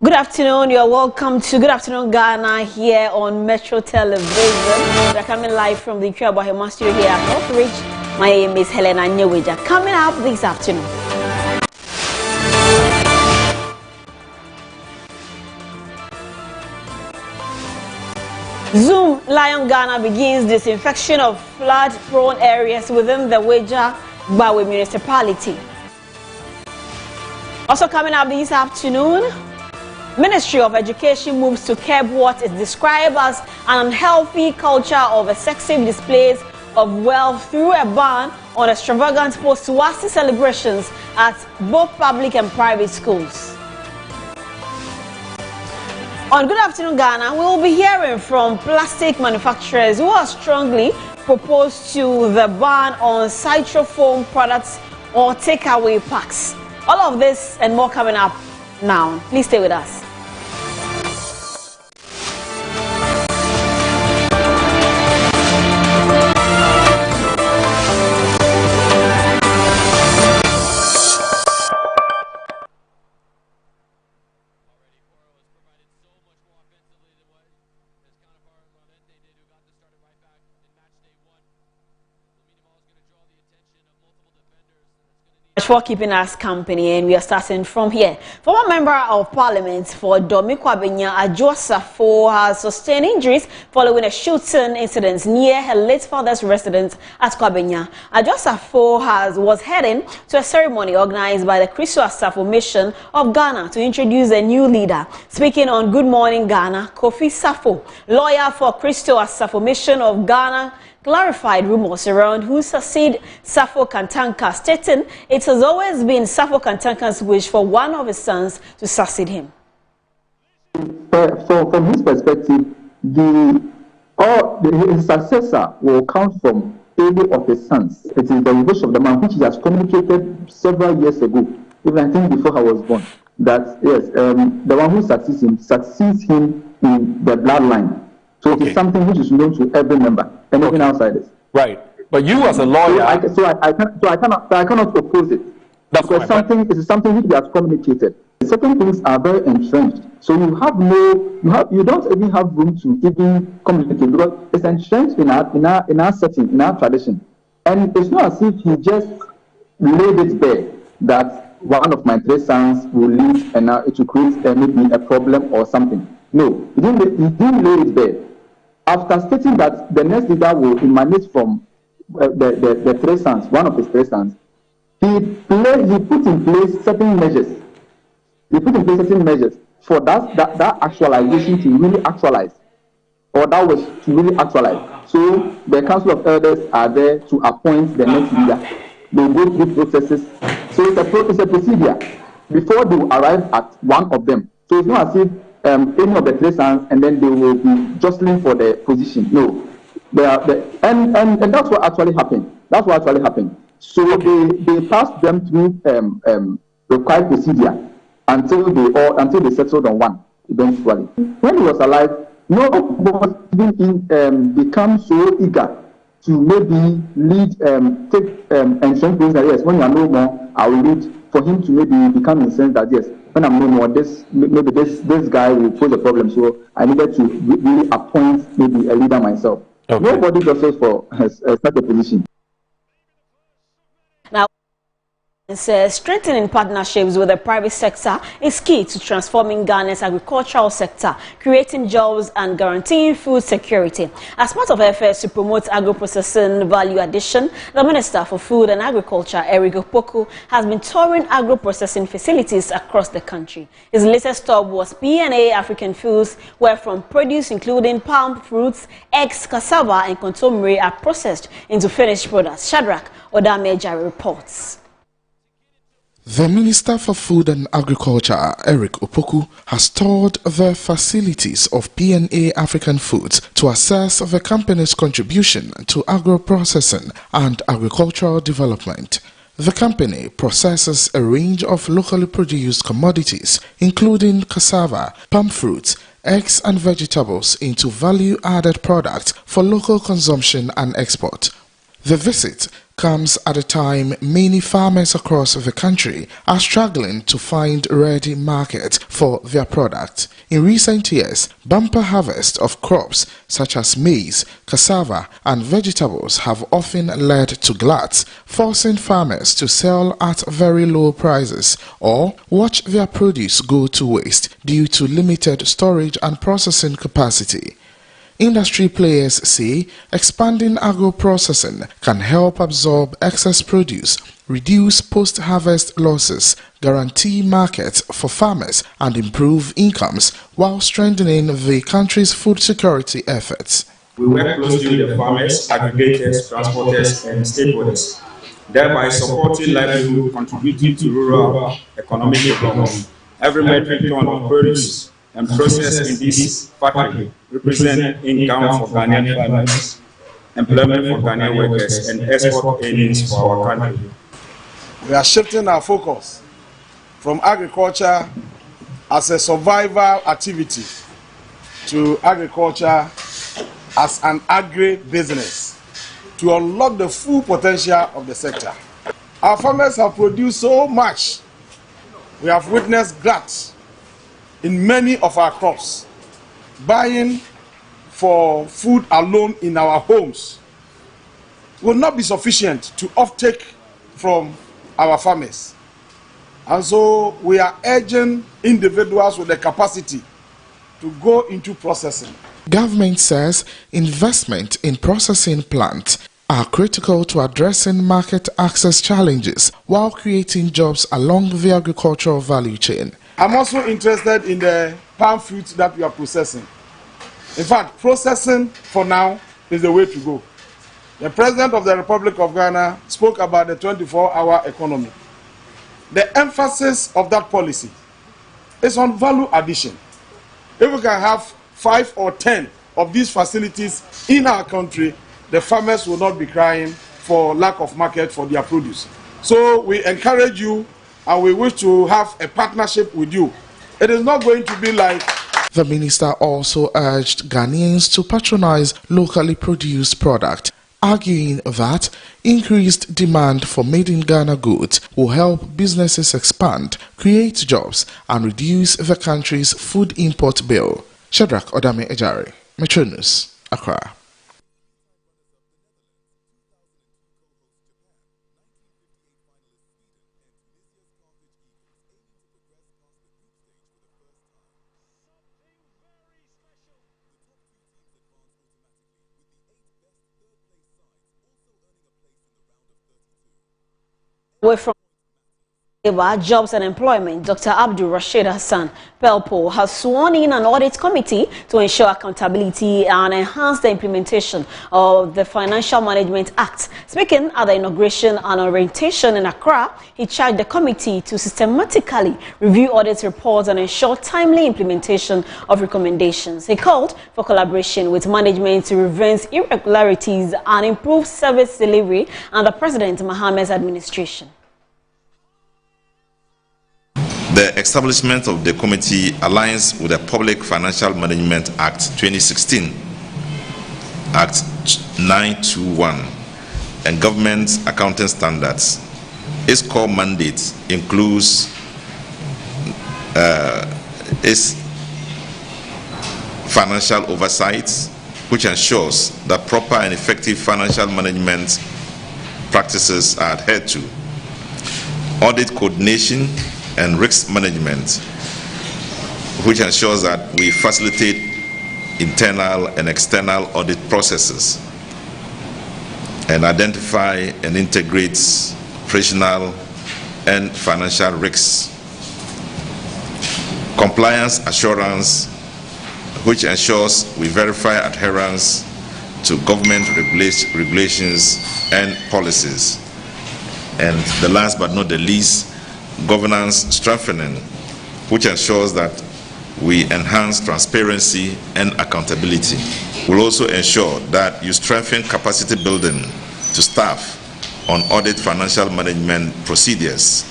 Good afternoon, you're welcome to Good Afternoon Ghana here on Metro Television. We're coming live from the Kwabahema studio here at Northridge. My name is Helena Nyeweja. Coming up this afternoon. Zoom Lion Ghana begins disinfection of flood-prone areas within the Weja Bawe municipality. Also coming up this afternoon, Ministry of Education moves to curb what is described as an unhealthy culture of excessive displays of wealth through a ban on extravagant post-Wasi celebrations at both public and private schools. On Good Afternoon Ghana, we will be hearing from plastic manufacturers who are strongly opposed to the ban on styrofoam products or takeaway packs. All of this and more coming up now. Please stay with us. For keeping us company, and we are starting from here. Former member of parliament for Domi Kwabenya, Adwoa Safo, has sustained injuries following a shooting incident near her late father's residence at Kwabenya. Adwoa Safo was heading to a ceremony organized by the Christo Asafo Mission of Ghana to introduce a new leader. Speaking on Good Morning Ghana, Kofi Safo, lawyer for Christo Asafo Mission of Ghana, clarified rumors around who succeed Safo Kantanka, stating it has always been Safo Kantanka's wish for one of his sons to succeed him. From his perspective, his successor will come from any of his sons. It is the wish of the man, which he has communicated several years ago, even I think before I was born, that yes, the one who succeeds him in the bloodline. So it is something which is known to every member and even outsiders. Right. But you as a lawyer... I cannot oppose it. That's because it is something which we have communicated. Certain things are very entrenched. So you don't even have room to even communicate because it's entrenched in our setting, in our tradition. And it's not as if he just laid it bare that one of my three sons will lead and it will create maybe a problem or something. No, he didn't lay it bare. After stating that the next leader will emanate from the three sons, one of his three sons, he put in place certain measures. He put in place certain measures for that actualization to really actualize, or that was to really actualize. So the Council of Elders are there to appoint the next leader. They go through processes. So it's a procedure before they arrive at one of them. So it's not as if any of the three sons and then they will be jostling for the position. No, and that's what actually happened. That's what actually happened. So they passed them through required procedure until they settled on one eventually. When he was alive, nobody even become so eager to maybe lead, take ensuring things that yes, when you are no more, I will lead. For him to maybe become incensed that yes, when I'm no more, this guy will pose a problem. So I needed to really appoint maybe a leader myself. Okay. Nobody does for such a position. Now, says strengthening partnerships with the private sector is key to transforming Ghana's agricultural sector, creating jobs and guaranteeing food security. As part of efforts to promote agro-processing value addition, the Minister for Food and Agriculture, Eric Opoku, has been touring agro-processing facilities across the country. His latest stop was P&A African Foods, where from produce including palm fruits, eggs, cassava and contomere are processed into finished products. Shadrach Odameja reports. The Minister for Food and Agriculture, Eric Opoku, has toured the facilities of P&A African Foods to assess the company's contribution to agro-processing and agricultural development. The company processes a range of locally produced commodities, including cassava, palm fruits, eggs and vegetables into value-added products for local consumption and export. The visit comes at a time many farmers across the country are struggling to find ready market for their product. In recent years, bumper harvest of crops such as maize, cassava and vegetables have often led to gluts, forcing farmers to sell at very low prices or watch their produce go to waste due to limited storage and processing capacity. Industry players say expanding agro-processing can help absorb excess produce, reduce post-harvest losses, guarantee markets for farmers and improve incomes while strengthening the country's food security efforts. We work closely with the farmers, aggregators, transporters and stakeholders, thereby supporting livelihood, contributing to rural economic development. Every metric ton of produce and process in this factory represent income for Ghanaian farmers, employment for Ghanaian workers, and export earnings for our country. We are shifting our focus from agriculture as a survival activity to agriculture as an agri-business to unlock the full potential of the sector. Our farmers have produced so much. We have witnessed glut in many of our crops. Buying for food alone in our homes will not be sufficient to offtake from our farmers. And so we are urging individuals with the capacity to go into processing. Government says investment in processing plants are critical to addressing market access challenges while creating jobs along the agricultural value chain. I'm also interested in the palm fruit that we are processing. In fact, processing for now is the way to go. The President of the Republic of Ghana spoke about the 24-hour economy. The emphasis of that policy is on value addition. If we can have 5 or 10 of these facilities in our country, the farmers will not be crying for lack of market for their produce. So we encourage you and we wish to have a partnership with you. It is not going to be like... The minister also urged Ghanaians to patronize locally produced product, arguing that increased demand for made-in-Ghana goods will help businesses expand, create jobs, and reduce the country's food import bill. Shadrach Odame Ejari, Metro News, Accra. Away from Jobs and Employment, Dr. Abdul Rashid Hassan Pelpo has sworn in an audit committee to ensure accountability and enhance the implementation of the Financial Management Act. Speaking at the inauguration and orientation in Accra, he charged the committee to systematically review audit reports and ensure timely implementation of recommendations. He called for collaboration with management to prevent irregularities and improve service delivery under President Mohamed's administration. The establishment of the committee aligns with the Public Financial Management Act 2016, Act 921, and Government Accounting Standards. Its core mandate includes its financial oversight, which ensures that proper and effective financial management practices are adhered to, audit coordination, and risk management, which ensures that we facilitate internal and external audit processes and identify and integrate operational and financial risks. Compliance assurance, which ensures we verify adherence to government regulations and policies. And the last but not the least, governance strengthening, which ensures that we enhance transparency and accountability. We'll also ensure that you strengthen capacity building to staff on audit financial management procedures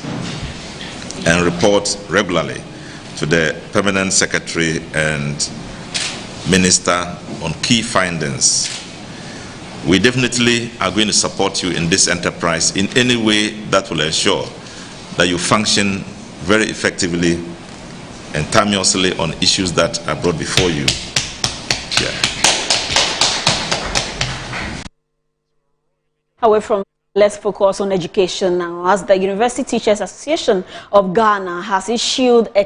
and report regularly to the Permanent Secretary and Minister on key findings. We definitely are going to support you in this enterprise in any way that will ensure that you function very effectively and timeously on issues that are brought before you. Away from, let's focus on education now, as the University Teachers Association of Ghana has issued a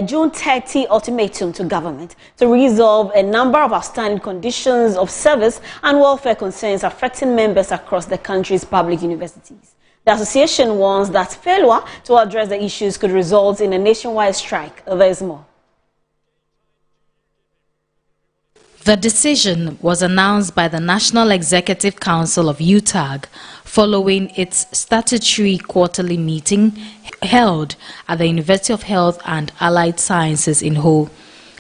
June 30 ultimatum to government to resolve a number of outstanding conditions of service and welfare concerns affecting members across the country's public universities. The association warns that failure to address the issues could result in a nationwide strike. There is more. The decision was announced by the National Executive Council of UTAG following its statutory quarterly meeting held at the University of Health and Allied Sciences in Ho.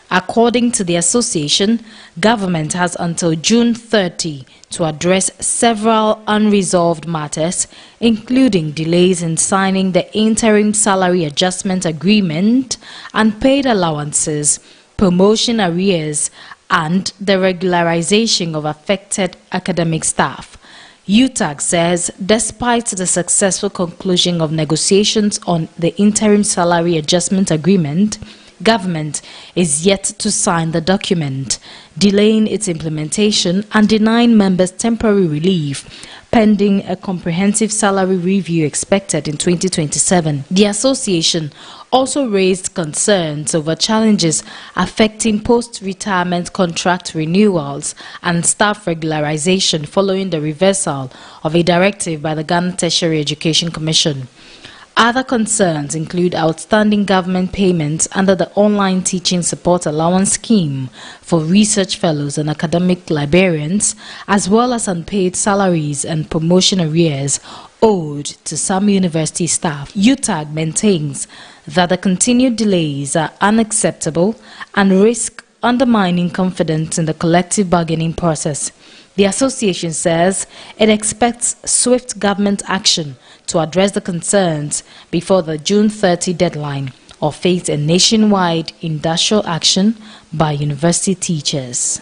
According to the association, government has until June 30 to address several unresolved matters, including delays in signing the interim salary adjustment agreement, unpaid allowances, promotion arrears, and the regularization of affected academic staff. UTAG says despite the successful conclusion of negotiations on the interim salary adjustment agreement, government is yet to sign the document, delaying its implementation and denying members temporary relief pending a comprehensive salary review expected in 2027. The association also raised concerns over challenges affecting post-retirement contract renewals and staff regularization following the reversal of a directive by the Ghana Tertiary Education Commission. Other concerns include outstanding government payments under the Online Teaching Support Allowance Scheme for research fellows and academic librarians, as well as unpaid salaries and promotion arrears owed to some university staff. UTAG maintains that the continued delays are unacceptable and risk undermining confidence in the collective bargaining process. The association says it expects swift government action to address the concerns before the June 30 deadline or face a nationwide industrial action by university teachers.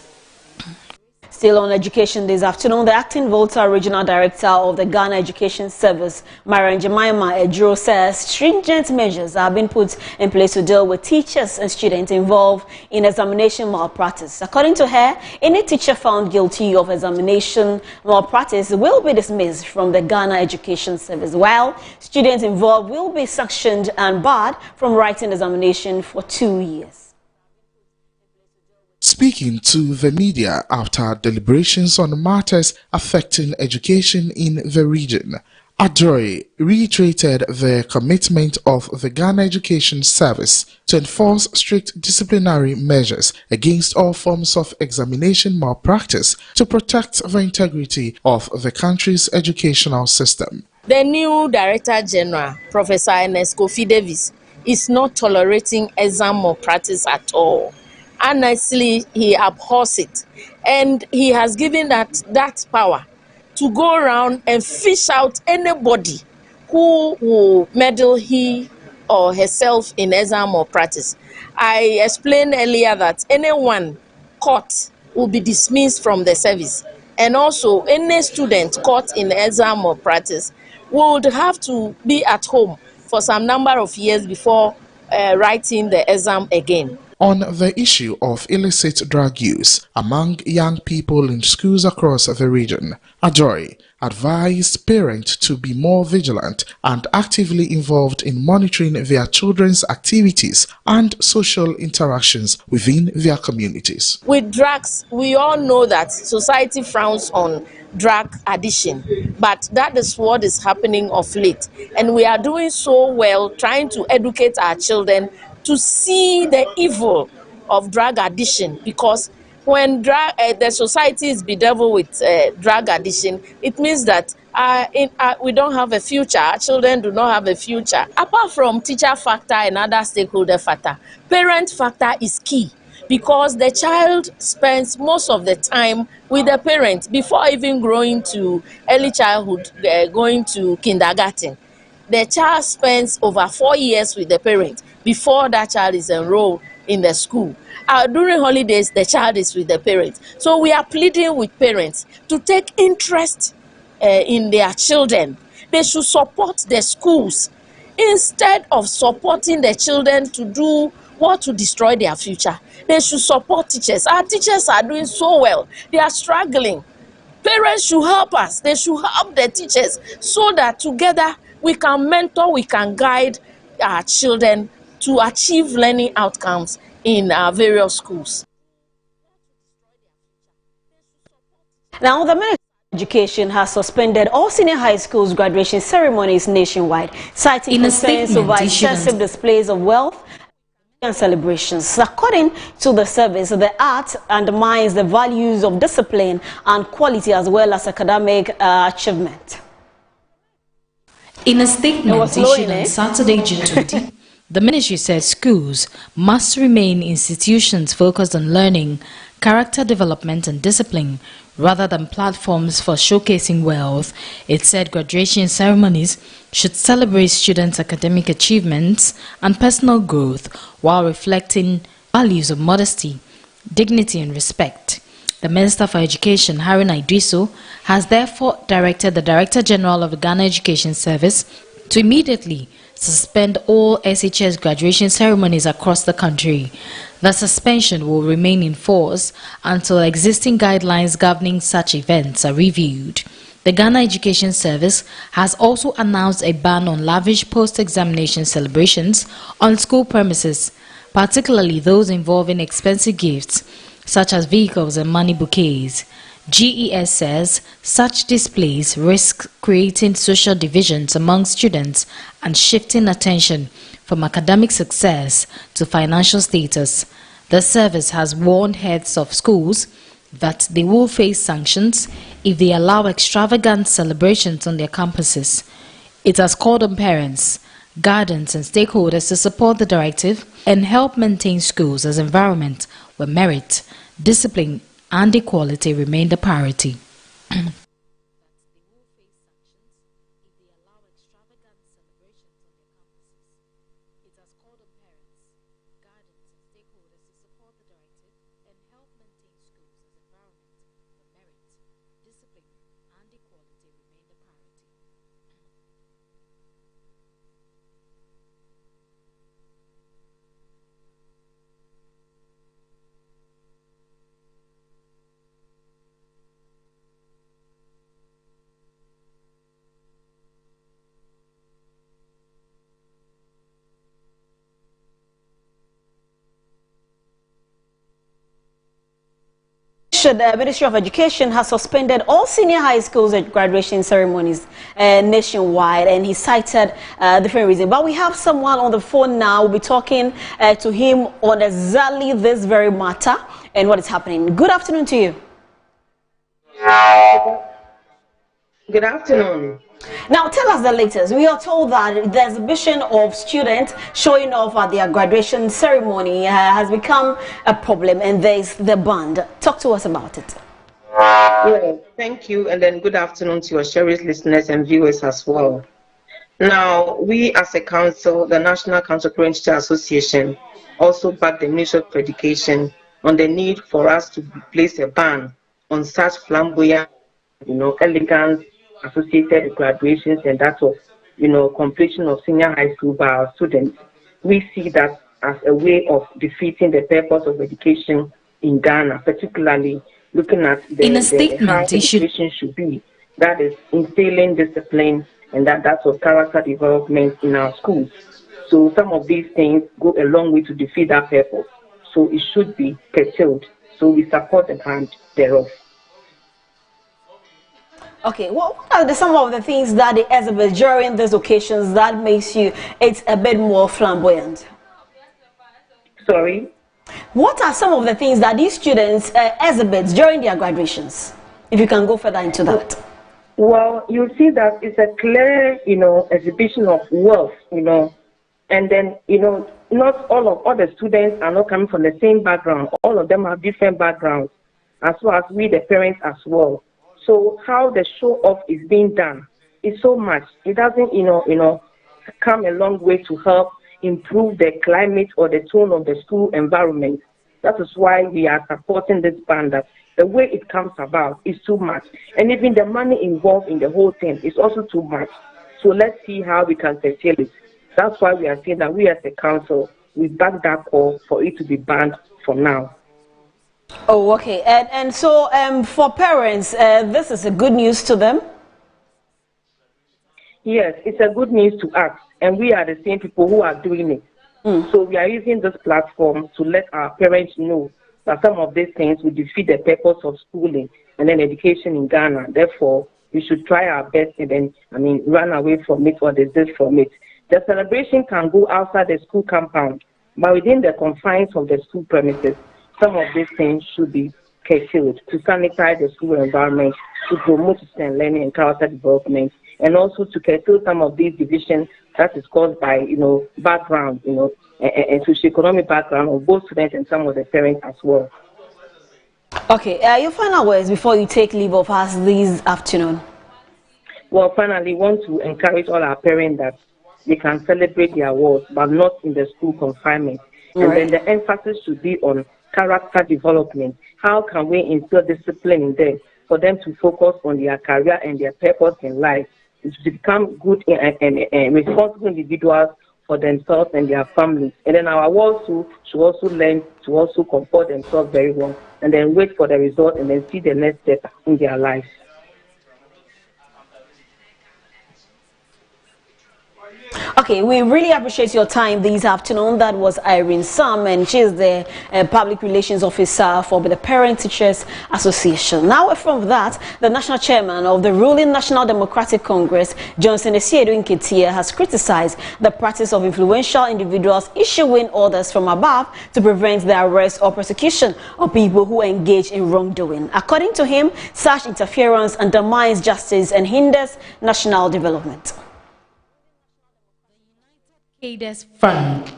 Still on education this afternoon, the acting Volta Regional Director of the Ghana Education Service, Marian Jemima Ejuro, says stringent measures are being put in place to deal with teachers and students involved in examination malpractice. According to her, any teacher found guilty of examination malpractice will be dismissed from the Ghana Education Service, while students involved will be sanctioned and barred from writing examination for 2 years. Speaking to the media after deliberations on matters affecting education in the region, Adroy reiterated the commitment of the Ghana Education Service to enforce strict disciplinary measures against all forms of examination malpractice to protect the integrity of the country's educational system. The new Director General, Professor Ernest Kofi Davis, is not tolerating exam malpractice at all. Honestly, he abhors it, and he has given that power to go around and fish out anybody who will meddle he or herself in exam malpractice. I explained earlier that anyone caught will be dismissed from the service, and also any student caught in exam malpractice would have to be at home for some number of years before writing the exam again. On the issue of illicit drug use among young people in schools across the region, Adroy advised parents to be more vigilant and actively involved in monitoring their children's activities and social interactions within their communities. With drugs, we all know that society frowns on drug addiction, but that is what is happening of late. And we are doing so well trying to educate our children to see the evil of drug addiction, because when the society is bedeviled with drug addiction, it means that we don't have a future. Our children do not have a future. Apart from teacher factor and other stakeholder factor, parent factor is key, because the child spends most of the time with the parent before even growing to early childhood, going to kindergarten. The child spends over 4 years with the parent before that child is enrolled in the school. During holidays, the child is with the parents. So we are pleading with parents to take interest in their children. They should support the schools instead of supporting the children to do what to destroy their future. They should support teachers. Our teachers are doing so well. They are struggling. Parents should help us. They should help the teachers so that together we can mentor, we can guide our children to achieve learning outcomes in our various schools. Now, the Ministry of Education has suspended all senior high schools graduation ceremonies nationwide, citing concerns over excessive displays of wealth and celebrations. According to the service, the act undermines the values of discipline and quality as well as academic achievement. In a statement issued on Saturday, June 20, the ministry said schools must remain institutions focused on learning, character development and discipline, rather than platforms for showcasing wealth. It said graduation ceremonies should celebrate students' academic achievements and personal growth while reflecting values of modesty, dignity and respect. The Minister for Education, Haruna Iddrisu, has therefore directed the Director General of the Ghana Education Service to immediately suspend all SHS graduation ceremonies across the country. The suspension will remain in force until existing guidelines governing such events are reviewed. The Ghana Education Service has also announced a ban on lavish post-examination celebrations on school premises, particularly those involving expensive gifts such as vehicles and money bouquets. GES says such displays risk creating social divisions among students and shifting attention from academic success to financial status. The service has warned heads of schools that they will face sanctions if they allow extravagant celebrations on their campuses. It has called on parents, guardians and stakeholders to support the directive and help maintain schools as an environment where merit, discipline and equality remain the priority. The Ministry of Education has suspended all senior high schools graduation ceremonies nationwide, and he cited different reasons. But we have someone on the phone now. We'll be talking to him on exactly this very matter and what is happening. Good afternoon to you. Good afternoon. Now, tell us the latest. We are told that the exhibition of students showing off at their graduation ceremony has become a problem, and there's the band. Talk to us about it. Well, thank you, and then good afternoon to your cherished listeners and viewers as well. Now, we as a council, the National Council Parent Teacher Association, also back the Ministry of Education on the need for us to place a ban on such flamboyant, elegant, associated with graduations and that of, completion of senior high school by our students. We see that as a way of defeating the purpose of education in Ghana, particularly looking at how education should be. That is instilling discipline and that's of character development in our schools. So some of these things go a long way to defeat that purpose. So it should be curtailed. So we support the ban thereof. Okay, what are some of the things that they exhibit during these occasions that makes it's a bit more flamboyant? Sorry? What are some of the things that these students exhibit during their graduations? If you can go further into that. Well, you see that it's a clear, exhibition of wealth, and then, not all the students are not coming from the same background. All of them have different backgrounds, as well as we, the parents, as well. So how the show off is being done is so much. It doesn't, come a long way to help improve the climate or the tone of the school environment. That is why we are supporting this ban. That the way it comes about is too much. And even the money involved in the whole thing is also too much. So let's see how we can curtail it. That's why we are saying that we as a council, we back that call for it to be banned for now. Oh, okay. And so for parents, this is a good news to them? Yes, it's a good news to us. And we are the same people who are doing it. So we are using this platform to let our parents know that some of these things will defeat the purpose of schooling and then education in Ghana. Therefore, we should try our best and then, run away from it or desist from it. The celebration can go outside the school compound, but within the confines of the school premises, some of these things should be curtailed to sanitize the school environment, to promote student learning and character development, and also to curtail some of these divisions that is caused by, background, and socioeconomic background of both students and some of the parents as well. Okay, your final words before you take leave of us this afternoon. Well, finally, we want to encourage all our parents that they can celebrate their awards, but not in the school confinement. And then the emphasis should be on character development. How can we instill discipline in them for them to focus on their career and their purpose in life, to become good and responsible individuals for themselves and their families. And then our awards should also learn to also comport themselves very well and then wait for the result and then see the next step in their lives. Okay, we really appreciate your time this afternoon. That was Irene Sam, and she is the Public Relations Officer for the Parent Teachers Association. Now, from that, the National Chairman of the ruling National Democratic Congress, Johnson Asiedu Nketia, has criticized the practice of influential individuals issuing orders from above to prevent the arrest or prosecution of people who engage in wrongdoing. According to him, such interference undermines justice and hinders national development. Cadres Front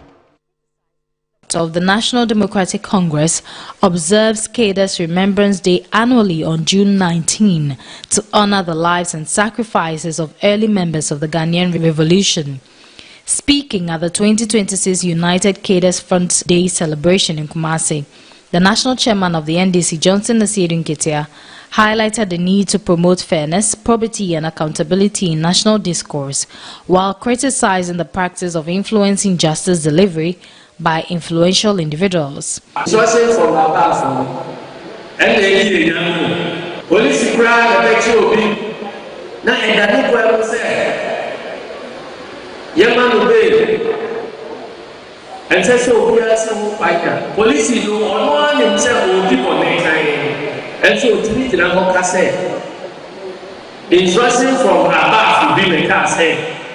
of the National Democratic Congress observes Cadres Remembrance Day annually on June 19 to honor the lives and sacrifices of early members of the Ghanaian Revolution. Speaking at the 2026 United Cadres Front Day celebration in Kumasi, the National Chairman of the NDC, Johnson Asiedu Nketia, highlighted the need to promote fairness, probity and accountability in national discourse, while criticizing the practice of influencing justice delivery by influential individuals. And so to meet in a say, instruction from above to be like I say,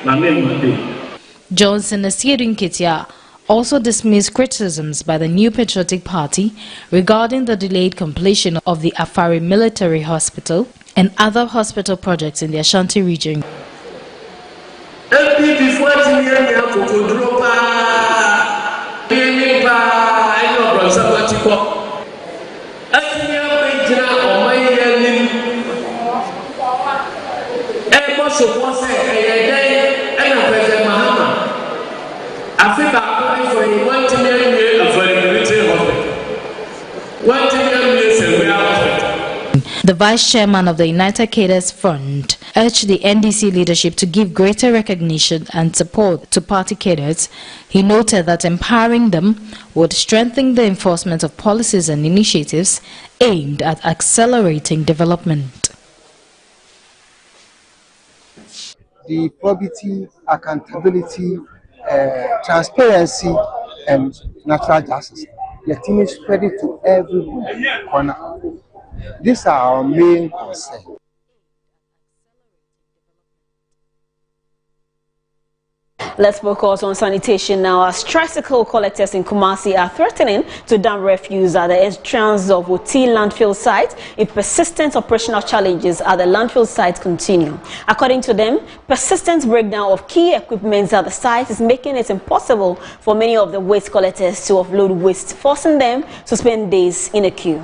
my name. Johnson Asiedu Nketia also dismissed criticisms by the New Patriotic Party regarding the delayed completion of the Afari Military Hospital and other hospital projects in the Ashanti region. The Vice Chairman of the United Cadres Front urged the NDC leadership to give greater recognition and support to party cadres. He noted that empowering them would strengthen the enforcement of policies and initiatives aimed at accelerating development. The probity, accountability, transparency, and natural justice. The team is ready to every corner. These are our main concerns. Let's focus on sanitation now, as tricycle collectors in Kumasi are threatening to dump refuse at the entrance of Oti landfill site if persistent operational challenges at the landfill site continue. According to them, persistent breakdown of key equipment at the site is making it impossible for many of the waste collectors to offload waste, forcing them to spend days in a queue.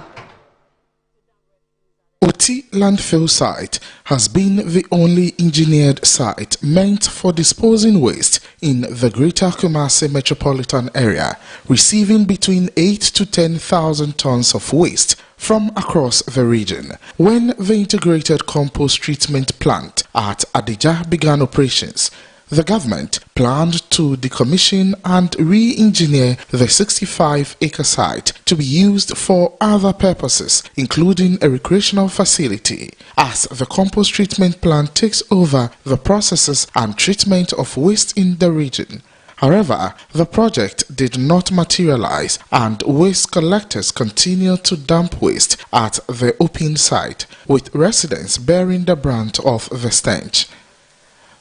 City landfill site has been the only engineered site meant for disposing waste in the Greater Kumasi metropolitan area, receiving between 8 to 10,000 tons of waste from across the region. When the integrated compost treatment plant at Adija began operations, the government planned to decommission and re-engineer the 65-acre site to be used for other purposes, including a recreational facility, as the compost treatment plant takes over the processes and treatment of waste in the region. However, the project did not materialize and waste collectors continue to dump waste at the open site, with residents bearing the brunt of the stench.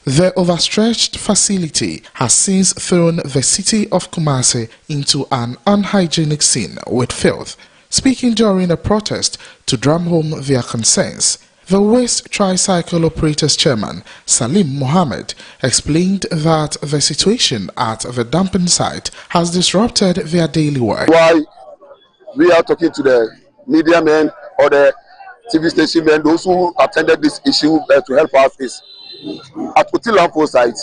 The overstretched facility has since thrown the city of Kumasi into an unhygienic scene with filth. Speaking during a protest to drum home their concerns, the Waste Tricycle Operators Chairman Salim Mohammed explained that the situation at the dumping site has disrupted their daily work. Why we are talking to the media men or the TV station men, those who attended this issue to help us is at Uti Landfill site,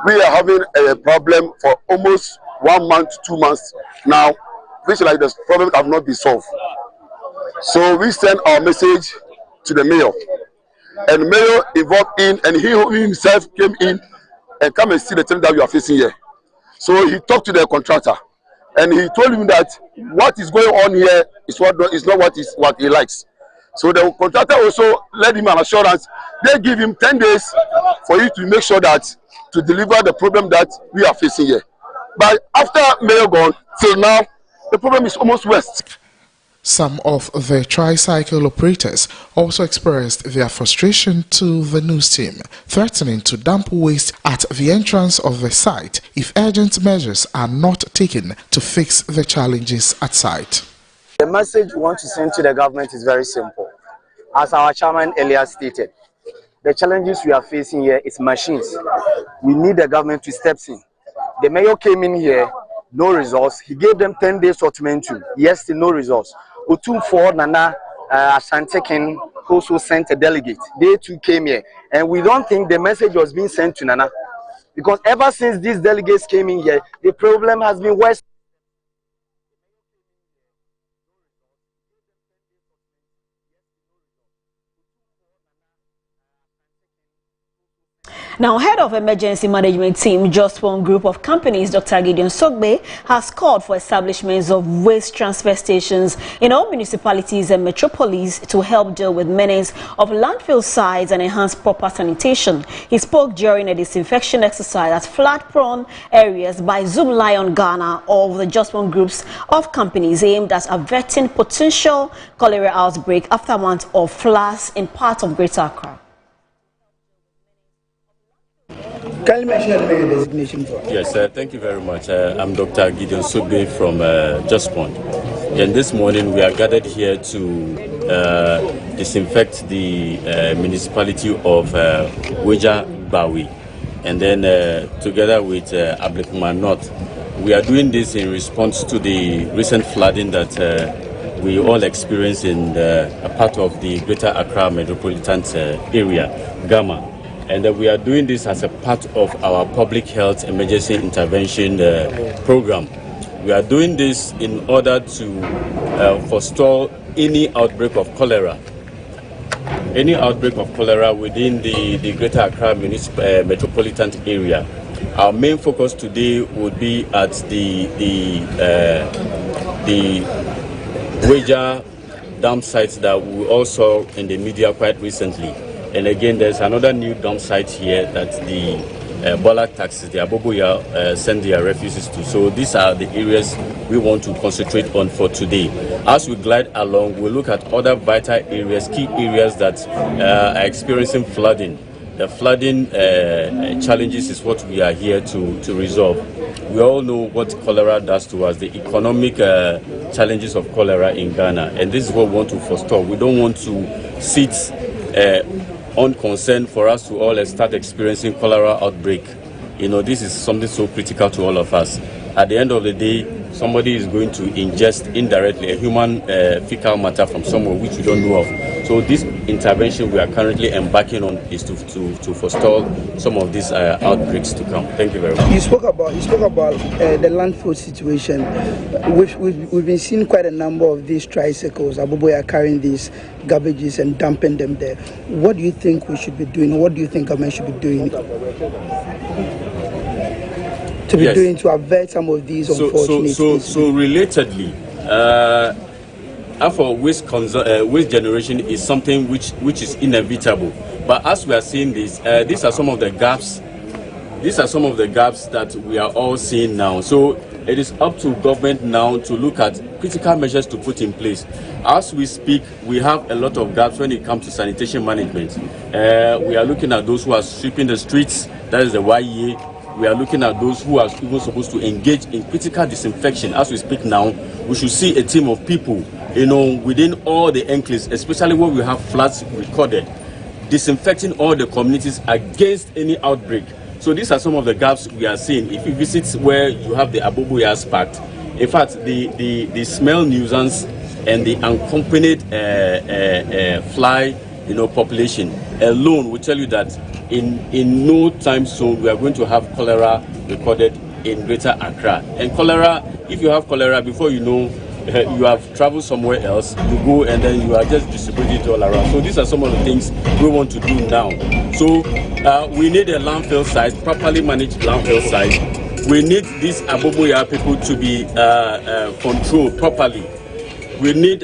we are having a problem for almost 1 month, 2 months now, which like the problem have not been solved. So we send our message to the mayor, and the mayor involved in, and he himself came in and come and see the thing that we are facing here. So he talked to the contractor, and he told him that what is going on here is not what he likes. So the contractor also led him an assurance. They give him 10 days for you to make sure that to deliver the problem that we are facing here. But after mayor gone, till now, the problem is almost worse. Some of the tricycle operators also expressed their frustration to the news team, threatening to dump waste at the entrance of the site if urgent measures are not taken to fix the challenges at site. The message we want to send to the government is very simple. As our chairman earlier stated, the challenges we are facing here is machines. We need the government to step in. The mayor came in here, no results. He gave them 10 days ultimatum. Yes, still no results. Otumfor Nana Ashantekin also sent a delegate. They too came here. And we don't think the message was being sent to Nana. Because ever since these delegates came in here, the problem has been worse. Now, head of emergency management team, Just One Group of Companies, Dr. Gideon Sogbe, has called for establishments of waste transfer stations in all municipalities and metropolis to help deal with menace of landfill sites and enhance proper sanitation. He spoke during a disinfection exercise at flood-prone areas by Zoom Lion Ghana of the Just One Groups of Companies aimed at averting potential cholera outbreak after months of floods in parts of Greater Accra. Can you mention your designation for? Yes, thank you very much. I'm Dr. Gideon Sogbe from Just One. And this morning we are gathered here to disinfect the municipality of Weja Bawi. And then together with Ablekuma North, we are doing this in response to the recent flooding that we all experienced in a part of the Greater Accra metropolitan area, Gama. And we are doing this as a part of our public health emergency intervention program. We are doing this in order to forestall any outbreak of cholera. Any outbreak of cholera within the Greater Accra metropolitan area. Our main focus today would be at the Weja dump sites that we all saw in the media quite recently. And again, there's another new dump site here that the Bola taxis, the Aboboya, send their refugees to. So these are the areas we want to concentrate on for today. As we glide along, we'll look at other vital areas, key areas that are experiencing flooding. The flooding challenges is what we are here to resolve. We all know what cholera does to us, the economic challenges of cholera in Ghana. And this is what we want to forestall. We don't want to sit unconcerned for us to all start experiencing cholera outbreak. You know, this is something so critical to all of us. At the end of the day, somebody is going to ingest indirectly a human fecal matter from somewhere which we don't know of. So this intervention we are currently embarking on is to forestall some of these outbreaks to come. Thank you very much. You spoke about the landfill situation. We've been seeing quite a number of these tricycles. Aboboya carrying these garbages and dumping them there. What do you think we should be doing? What do you think government should be doing to avert some of these unfortunate So relatedly, for waste generation is something which is inevitable. But as we are seeing this, these are some of the gaps. These are some of the gaps that we are all seeing now. So it is up to government now to look at critical measures to put in place. As we speak, we have a lot of gaps when it comes to sanitation management. We are looking at those who are sweeping the streets. That is the YEA. We are looking at those who are even supposed to engage in critical disinfection. As we speak now, we should see a team of people, within all the enclaves, especially when we have floods recorded, disinfecting all the communities against any outbreak. So these are some of the gaps we are seeing. If you visit where you have the Aboboyas Pact, in fact, the smell nuisance and the unaccompanied fly, population alone will tell you that in no time soon we are going to have cholera recorded in Greater Accra. And cholera, if you have cholera, before you know, you have traveled somewhere else, you go and then you are just distributing it all around. So these are some of the things we want to do now. So we need a landfill site, properly managed landfill site. We need these Aboboya people to be controlled properly. We need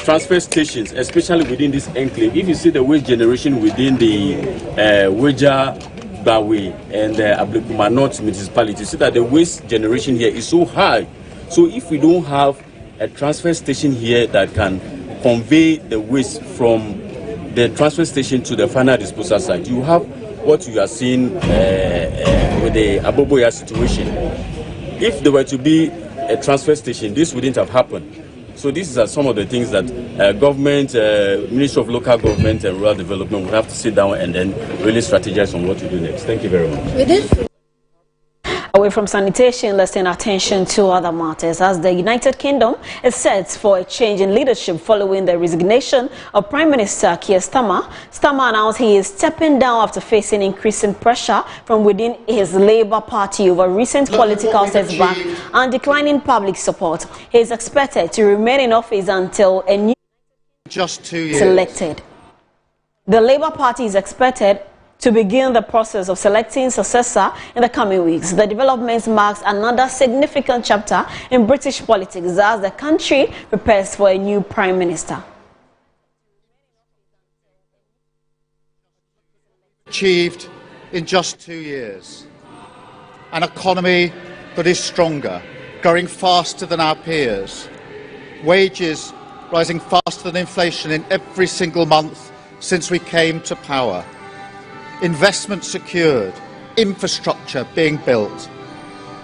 transfer stations, especially within this enclave. If you see the waste generation within the Weja, Bawe, and Ablekuma North municipality, you see that the waste generation here is so high. So if we don't have a transfer station here that can convey the waste from the transfer station to the final disposal site, you have what you are seeing with the Aboboya situation. If there were to be a transfer station, this wouldn't have happened. So these are some of the things that government, Ministry of Local Government and Rural Development would have to sit down and then really strategize on what to do next. Thank you very much. Away from sanitation, let's turn attention to other matters as the United Kingdom is set for a change in leadership following the resignation of Prime Minister Keir Starmer. Starmer announced he is stepping down after facing increasing pressure from within his Labour Party over recent political setback and declining public support. He is expected to remain in office until a new just 2 years selected. The Labour Party is expected to begin the process of selecting successor in the coming weeks. The development marks another significant chapter in British politics as the country prepares for a new Prime Minister. Achieved in just 2 years. An economy that is stronger, growing faster than our peers. Wages rising faster than inflation in every single month since we came to power. Investment secured, infrastructure being built,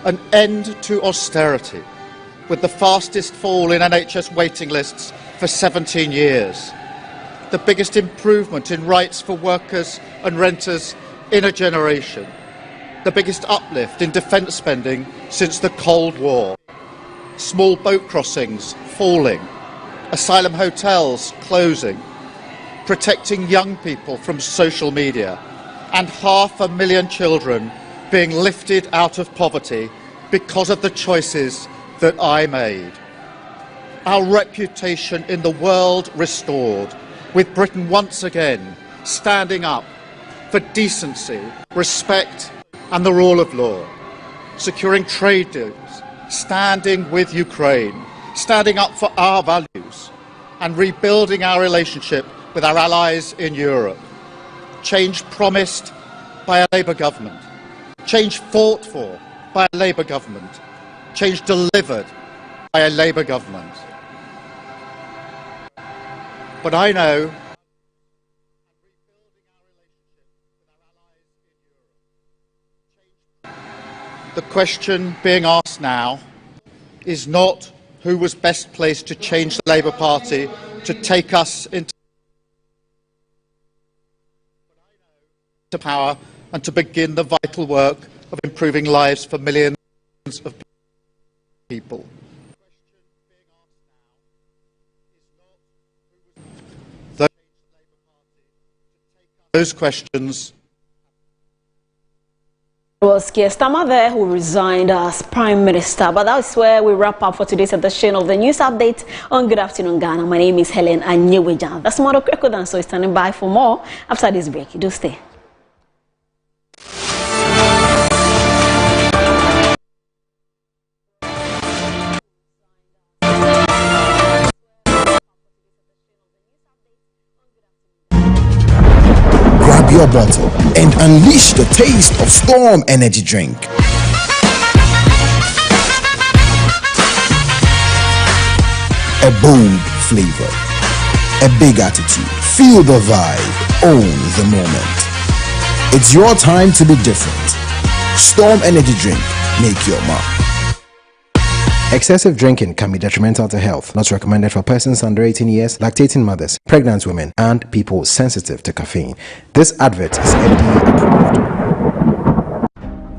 an end to austerity, with the fastest fall in NHS waiting lists for 17 years, the biggest improvement in rights for workers and renters in a generation, the biggest uplift in defence spending since the Cold War, small boat crossings falling, asylum hotels closing, protecting young people from social media, and 500,000 children being lifted out of poverty because of the choices that I made. Our reputation in the world restored, with Britain once again standing up for decency, respect and the rule of law, securing trade deals, standing with Ukraine, standing up for our values and rebuilding our relationship with our allies in Europe. Change promised by a Labour government, change fought for by a Labour government, change delivered by a Labour government. But I know the question being asked now is not who was best placed to change the Labour Party to take us into power and to begin the vital work of improving lives for millions of people. those questions. It was Keir Starmer there who resigned as Prime Minister. But that's where we wrap up for today's edition of the News Update on Good Afternoon Ghana. My name is Helen Anyeweja. That's Moro Krekodan, so standing by for more after this break. Do stay. Your bottle and unleash the taste of Storm Energy Drink. A bold flavor, a big attitude. Feel the vibe, own the moment. It's your time to be different. Storm Energy Drink, make your mark. Excessive drinking can be detrimental to health. Not recommended for persons under 18 years, lactating mothers, pregnant women, and people sensitive to caffeine. This advert is FDA approved.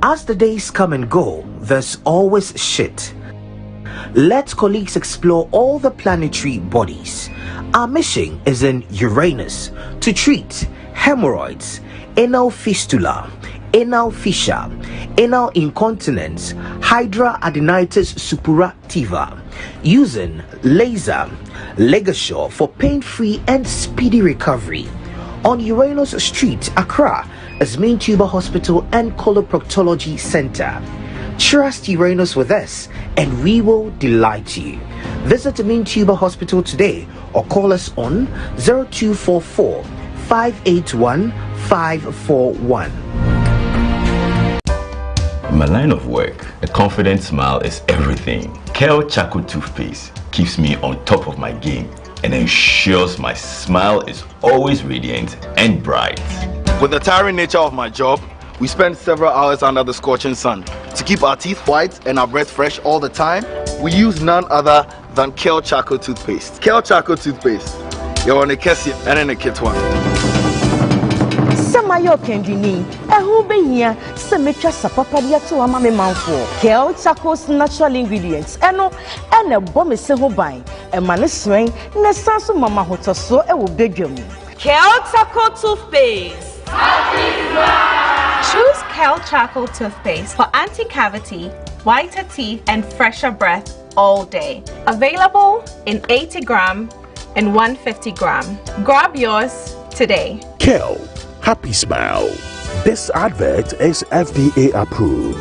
As the days come and go, there's always shit. Let colleagues explore all the planetary bodies. Our mission is in Uranus to treat hemorrhoids, anal fistula, anal fissure, anal incontinence, hidradenitis suppurativa, using laser ligature for pain-free and speedy recovery. On Uranus Street, Accra, is Main Tuber Hospital and Coloproctology Center. Trust Uranus with us and we will delight you. Visit the Main Tuber Hospital today or call us on 0244 581 541. In my line of work, a confident smile is everything. Kel Chaco toothpaste keeps me on top of my game and ensures my smile is always radiant and bright. With the tiring nature of my job, we spend several hours under the scorching sun. To keep our teeth white and our breath fresh all the time, we use none other than Kel Chaco toothpaste. Kel Chaco toothpaste. You're on a Kessie and in a kit one. Samayo Kendini, who be here, Semetra Sapapadia to a mammy mouthful. Kel Chaco's natural ingredients, and a bomb is so by, a man is swing, and a sansu mama hoto so a will beg you. Kel Chaco toothpaste. Choose Kel Chaco toothpaste for anti-cavity, whiter teeth, and fresher breath all day. Available in 80 gram and 150 gram. Grab yours today. Kel. Happy Smile. This advert is FDA approved.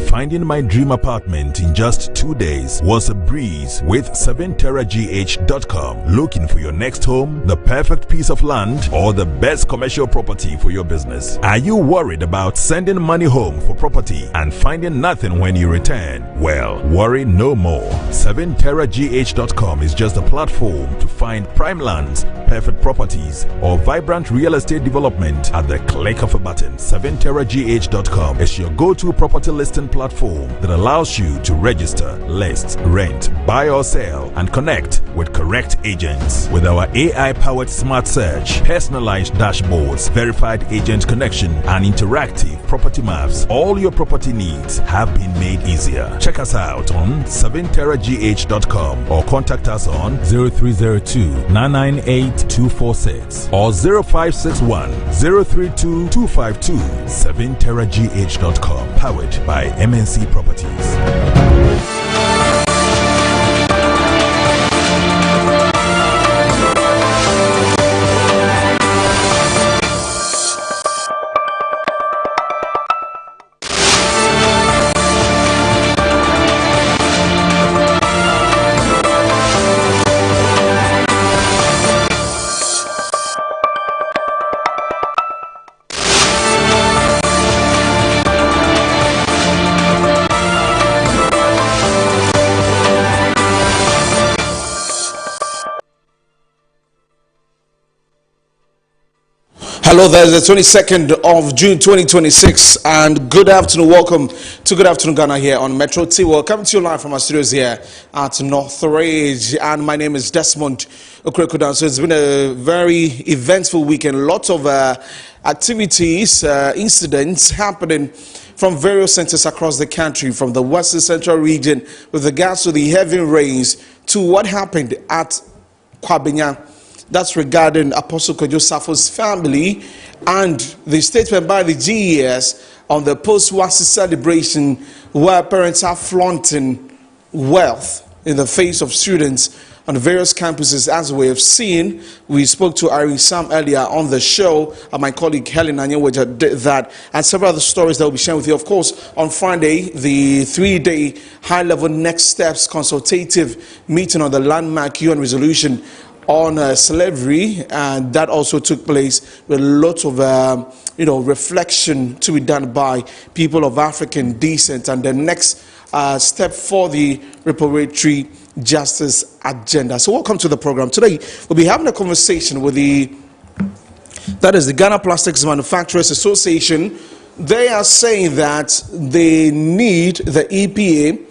Finding my dream apartment in just 2 days was a breeze with 7terragh.com. Looking for your next home, the perfect piece of land, or the best commercial property for your business? Are you worried about sending money home for property and finding nothing when you return? Well, worry no more. 7terragh.com is just a platform to find prime lands, perfect properties, or vibrant real estate development at the click of a button. 7terragh.com is your go-to property listing platform that allows you to register, list, rent, buy or sell, and connect with correct agents. With our AI-powered smart search, personalized dashboards, verified agent connection, and interactive property maps, all your property needs have been made easier. Check us out on 7terragh.com or contact us on 0302-998-246 or 0561-032-252. 7terragh.com, powered by MNC Properties. Hello, there's the 22nd of June 2026, and good afternoon. Welcome to Good Afternoon Ghana here on Metro T. Welcome to you live from our studios here at Northridge, and my name is Desmond Okrekodan. So it's been a very eventful weekend, lots of activities, incidents happening from various centers across the country, from the Western Central region with regards to the heavy rains to what happened at Kwabenya That's regarding Apostle Kojo Safo's family and the statement by the GES on the post-WASSCE celebration where parents are flaunting wealth in the face of students on various campuses. As we have seen, we spoke to Irene Sam earlier on the show, and my colleague Helen Anyeweja did that, and several other stories that we'll be sharing with you. Of course, on Friday, the 3-day high-level next steps consultative meeting on the landmark UN resolution on slavery, and that also took place with a lot of reflection to be done by people of African descent, and the next step for the reparatory justice agenda. So welcome to the program. Today we'll be having a conversation with the Ghana Plastics Manufacturers Association. They are saying that they need the EPA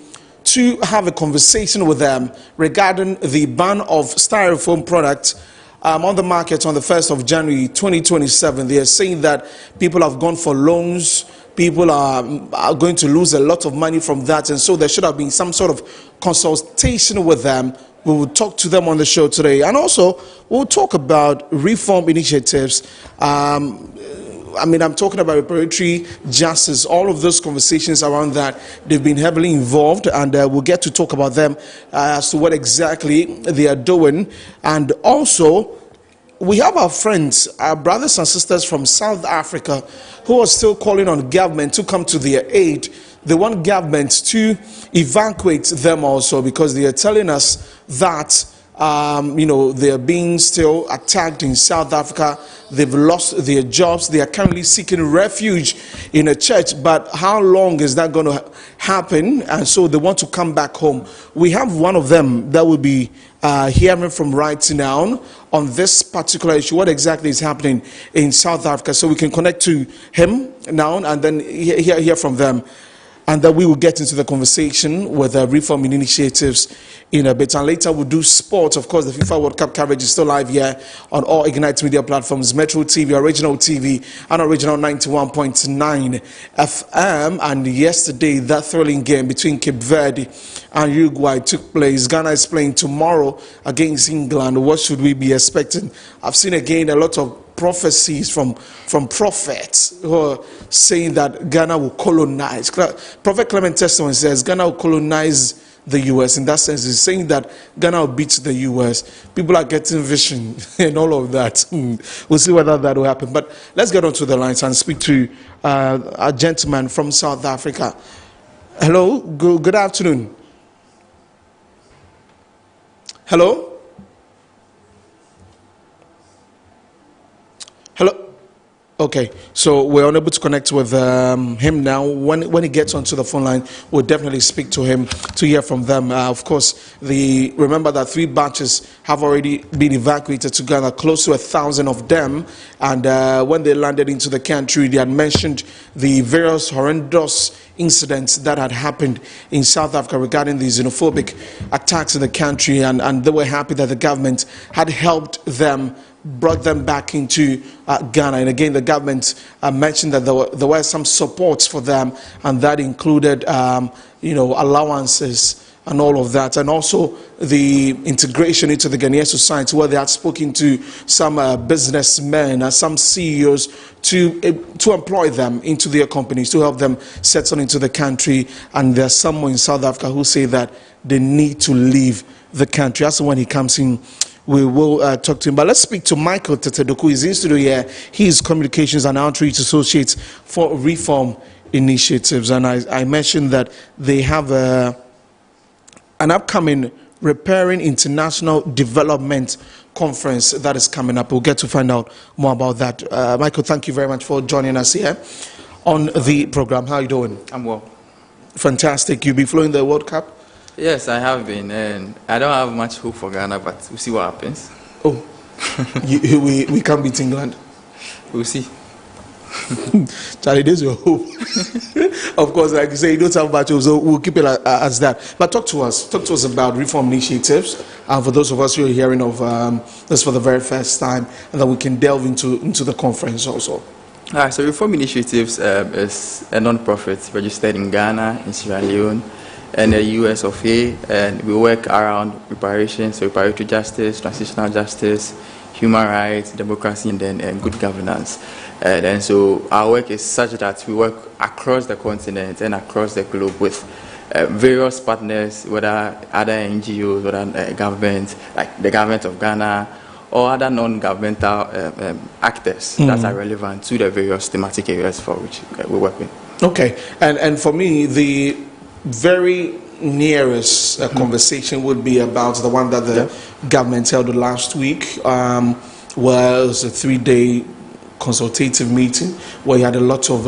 to have a conversation with them regarding the ban of styrofoam products on the market on the 1st of January 2027. They are saying that people have gone for loans, people are going to lose a lot of money from that, and so there should have been some sort of consultation with them. We will talk to them on the show today, and also we'll talk about reform initiatives. I'm talking about reparatory justice, all of those conversations around that. They've been heavily involved, and we'll get to talk about them as to what exactly they are doing. And also, we have our friends, our brothers and sisters from South Africa who are still calling on government to come to their aid. They want government to evacuate them also, because they are telling us that they are being still attacked in South Africa. They've lost their jobs. They are currently seeking refuge in a church. But how long is that going to happen? And so they want to come back home. We have one of them that will be hearing from right now on this particular issue, what exactly is happening in South Africa. So we can connect to him now and then hear from them. And then we will get into the conversation with reform initiatives in a bit. And later we'll do sports. Of course, the FIFA World Cup coverage is still live here on all Ignite Media platforms, Metro TV, Original TV, and Original 91.9 FM. And yesterday, that thrilling game between Cape Verde and Uruguay took place. Ghana is playing tomorrow against England. What should we be expecting? I've seen again a lot of prophecies from prophets who are saying that Ghana will colonize. Prophet Clement Testament says Ghana will colonize the U.S. In that sense, he's saying that Ghana will beat the U.S. People are getting vision and all of that. We'll see whether that will happen. But let's get onto the lines and speak to a gentleman from South Africa. Hello, good afternoon. Hello? Hello? Okay, so we're unable to connect with him now. When he gets onto the phone line, we'll definitely speak to him to hear from them. Of course, remember that 3 batches have already been evacuated to Ghana, close to 1,000 of them. And when they landed into the country, they had mentioned the various horrendous incidents that had happened in South Africa regarding the xenophobic attacks in the country. And they were happy that the government had helped them, brought them back into Ghana. And again, the government mentioned that there were some supports for them, and that included allowances and all of that, and also the integration into the Ghanaian society, where they had spoken to some businessmen and some CEOs to employ them into their companies, to help them settle into the country. And there's someone in South Africa who say that they need to leave the country. That's when he comes in. We will talk to him. But let's speak to Michael Tetedoku. He's in studio here. He is Communications and Outreach Associate for Reform Initiatives. And I mentioned that they have an upcoming Repairing International Development Conference that is coming up. We'll get to find out more about that. Michael, thank you very much for joining us here on the program. How are you doing? I'm well. Fantastic. You'll be following the World Cup? Yes, I have been, and I don't have much hope for Ghana, but we'll see what happens. Oh, we can't beat England. We'll see. Charlie, there's your hope. Of course, like you say, you don't have much hope, so we'll keep it as that. But talk to us about reform initiatives. For those of us who are hearing of this for the very first time, and then we can delve into the conference also. So Reform Initiatives is a non-profit registered in Ghana, in Sierra Leone, and the US of A, and we work around reparations, so reparatory justice, transitional justice, human rights, democracy, and then good governance. And so our work is such that we work across the continent and across the globe with various partners, whether other NGOs, whether government, like the government of Ghana, or other non-governmental actors that are relevant to the various thematic areas for which we work in. Okay, and for me, the very nearest conversation would be about the one that the government held last week, was a 3-day consultative meeting where you had a lot of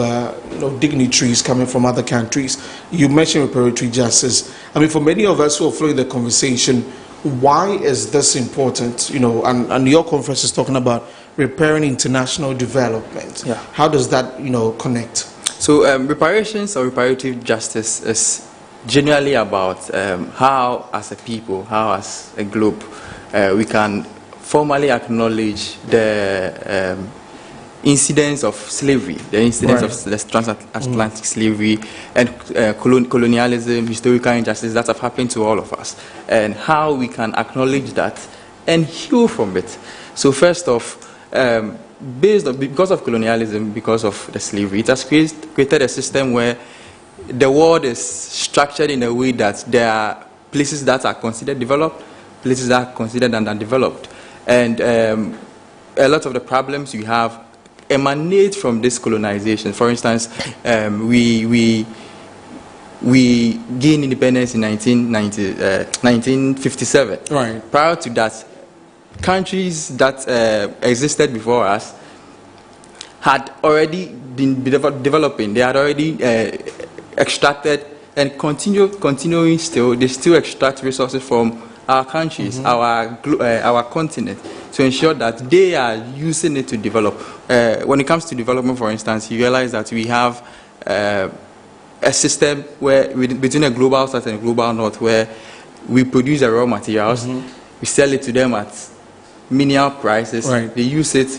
dignitaries coming from other countries. You mentioned reparatory justice. I mean, for many of us who are following the conversation, why is this important? And your conference is talking about repairing international development. Yeah. How does that connect? So reparations or reparative justice is generally about how as a people, how as a globe, we can formally acknowledge the incidents of slavery, the incidents of the transatlantic slavery and colonialism, historical injustice that have happened to all of us, and how we can acknowledge that and heal from it. So first off, because of colonialism, because of the slavery, it has created a system where the world is structured in a way that there are places that are considered developed, places that are considered undeveloped. And a lot of the problems you have emanate from this colonization. For instance, we gained independence in 1957. Right. Prior to that, countries that existed before us had already been developing. They had already extracted and continuing still. They still extract resources from our countries, our continent, to ensure that they are using it to develop. When it comes to development, for instance, you realize that we have a system where between a global south and a global north, where we produce the raw materials, we sell it to them at minimal prices. Right. They use it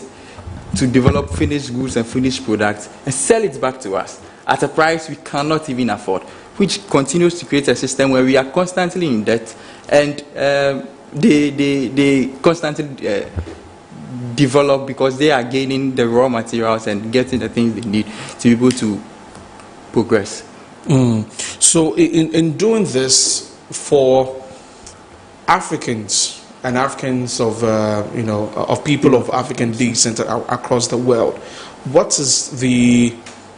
to develop finished goods and finished products and sell it back to us at a price we cannot even afford, which continues to create a system where we are constantly in debt, and they constantly develop because they are gaining the raw materials and getting the things they need to be able to progress. So in doing this for Africans and Africans of of people of African descent across the world, what is the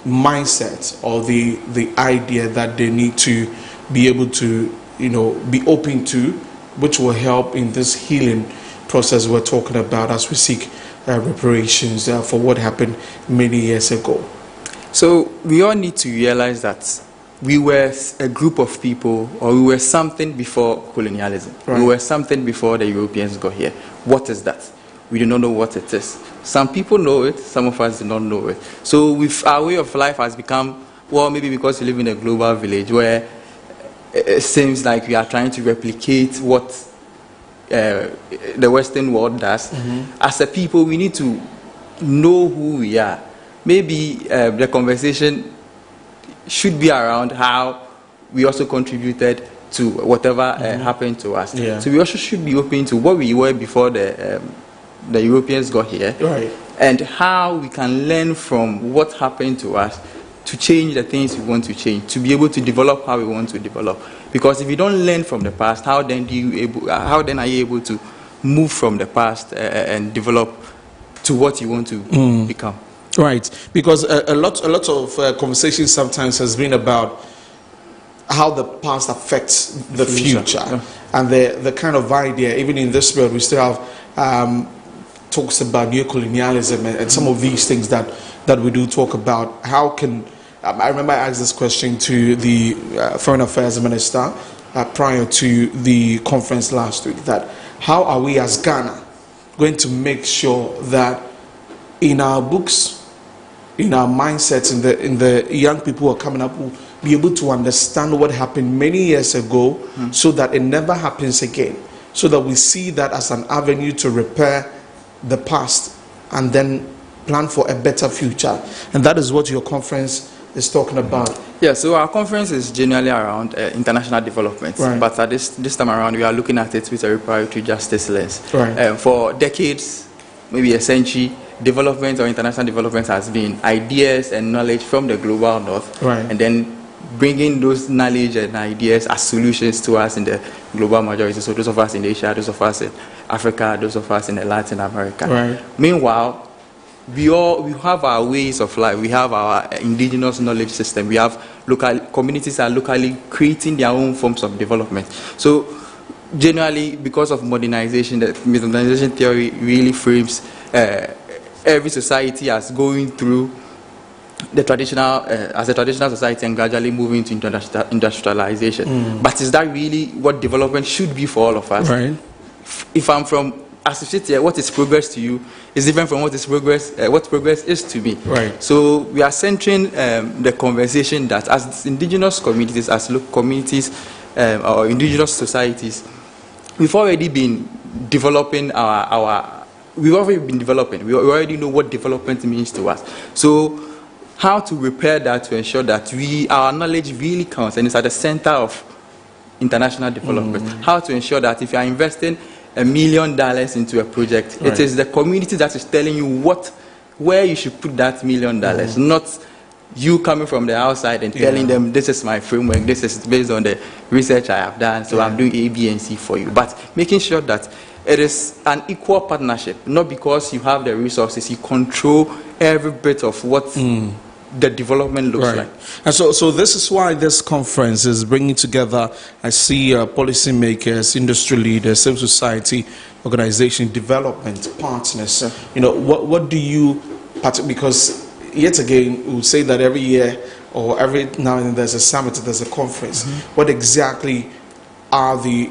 mindset or the idea that they need to be able to be open to, which will help in this healing process we're talking about as we seek reparations for what happened many years ago? So we all need to realize that we were a group of people, or we were something before colonialism. Right. We were something before the Europeans got here. What is that? We do not know what it is. Some people know it, some of us do not know it. So our way of life has become, well, maybe because we live in a global village where it seems like we are trying to replicate what the Western world does. As a people, we need to know who we are. Maybe the conversation should be around how we also contributed to whatever happened to us. Yeah. So we also should be open to what we were before the Europeans got here, right, and how we can learn from what happened to us to change the things we want to change, to be able to develop how we want to develop. Because if you don't learn from the past, how then are you able to move from the past and develop to what you want to become? Right, because a lot of conversations sometimes has been about how the past affects the future. Yeah. And the kind of idea, even in this world, we still have talks about neocolonialism and some of these things that we do talk about. How can I remember I asked this question to the Foreign Affairs Minister prior to the conference last week, that how are we as Ghana going to make sure that in our books, in our mindsets, in the young people who are coming up, will be able to understand what happened many years ago, so that it never happens again, so that we see that as an avenue to repair the past and then plan for a better future. And that is what your conference is talking about. Yeah, so our conference is generally around international development, Right. but at this time around we are looking at it with a reparatory justice lens. Right. For decades, maybe a century, development or international development has been ideas and knowledge from the global north, and then bringing those knowledge and ideas as solutions to us in the global majority. So those of us in Asia, those of us in Africa, those of us in Latin America. Meanwhile, we have our ways of life. We have our indigenous knowledge system. We have local communities are locally creating their own forms of development. So generally, because of modernization, the modernization theory really frames every society as going through the traditional, as a traditional society and gradually moving to industrialization. But is that really what development should be for all of us? If I'm from associate here, what is progress to you is different from what progress is to me. So we are centering the conversation that as indigenous communities, as local communities or indigenous societies, we've already been developing we already know what development means to us. So how to repair that to ensure that our knowledge really counts and it's at the center of international development. How to ensure that if you are investing $1 million into a project, it is the community that is telling you where you should put that $1 million, not you coming from the outside and telling them, this is my framework, this is based on the research I have done, so I'm doing A, B, and C for you. But making sure that it is an equal partnership, not because you have the resources, you control every bit of what the development looks like. And so this is why this conference is bringing together, I see policymakers, industry leaders, civil society organization, development partners. You know, what do you, because yet again, we say that every year or every now and then there's a summit, there's a conference. What exactly are the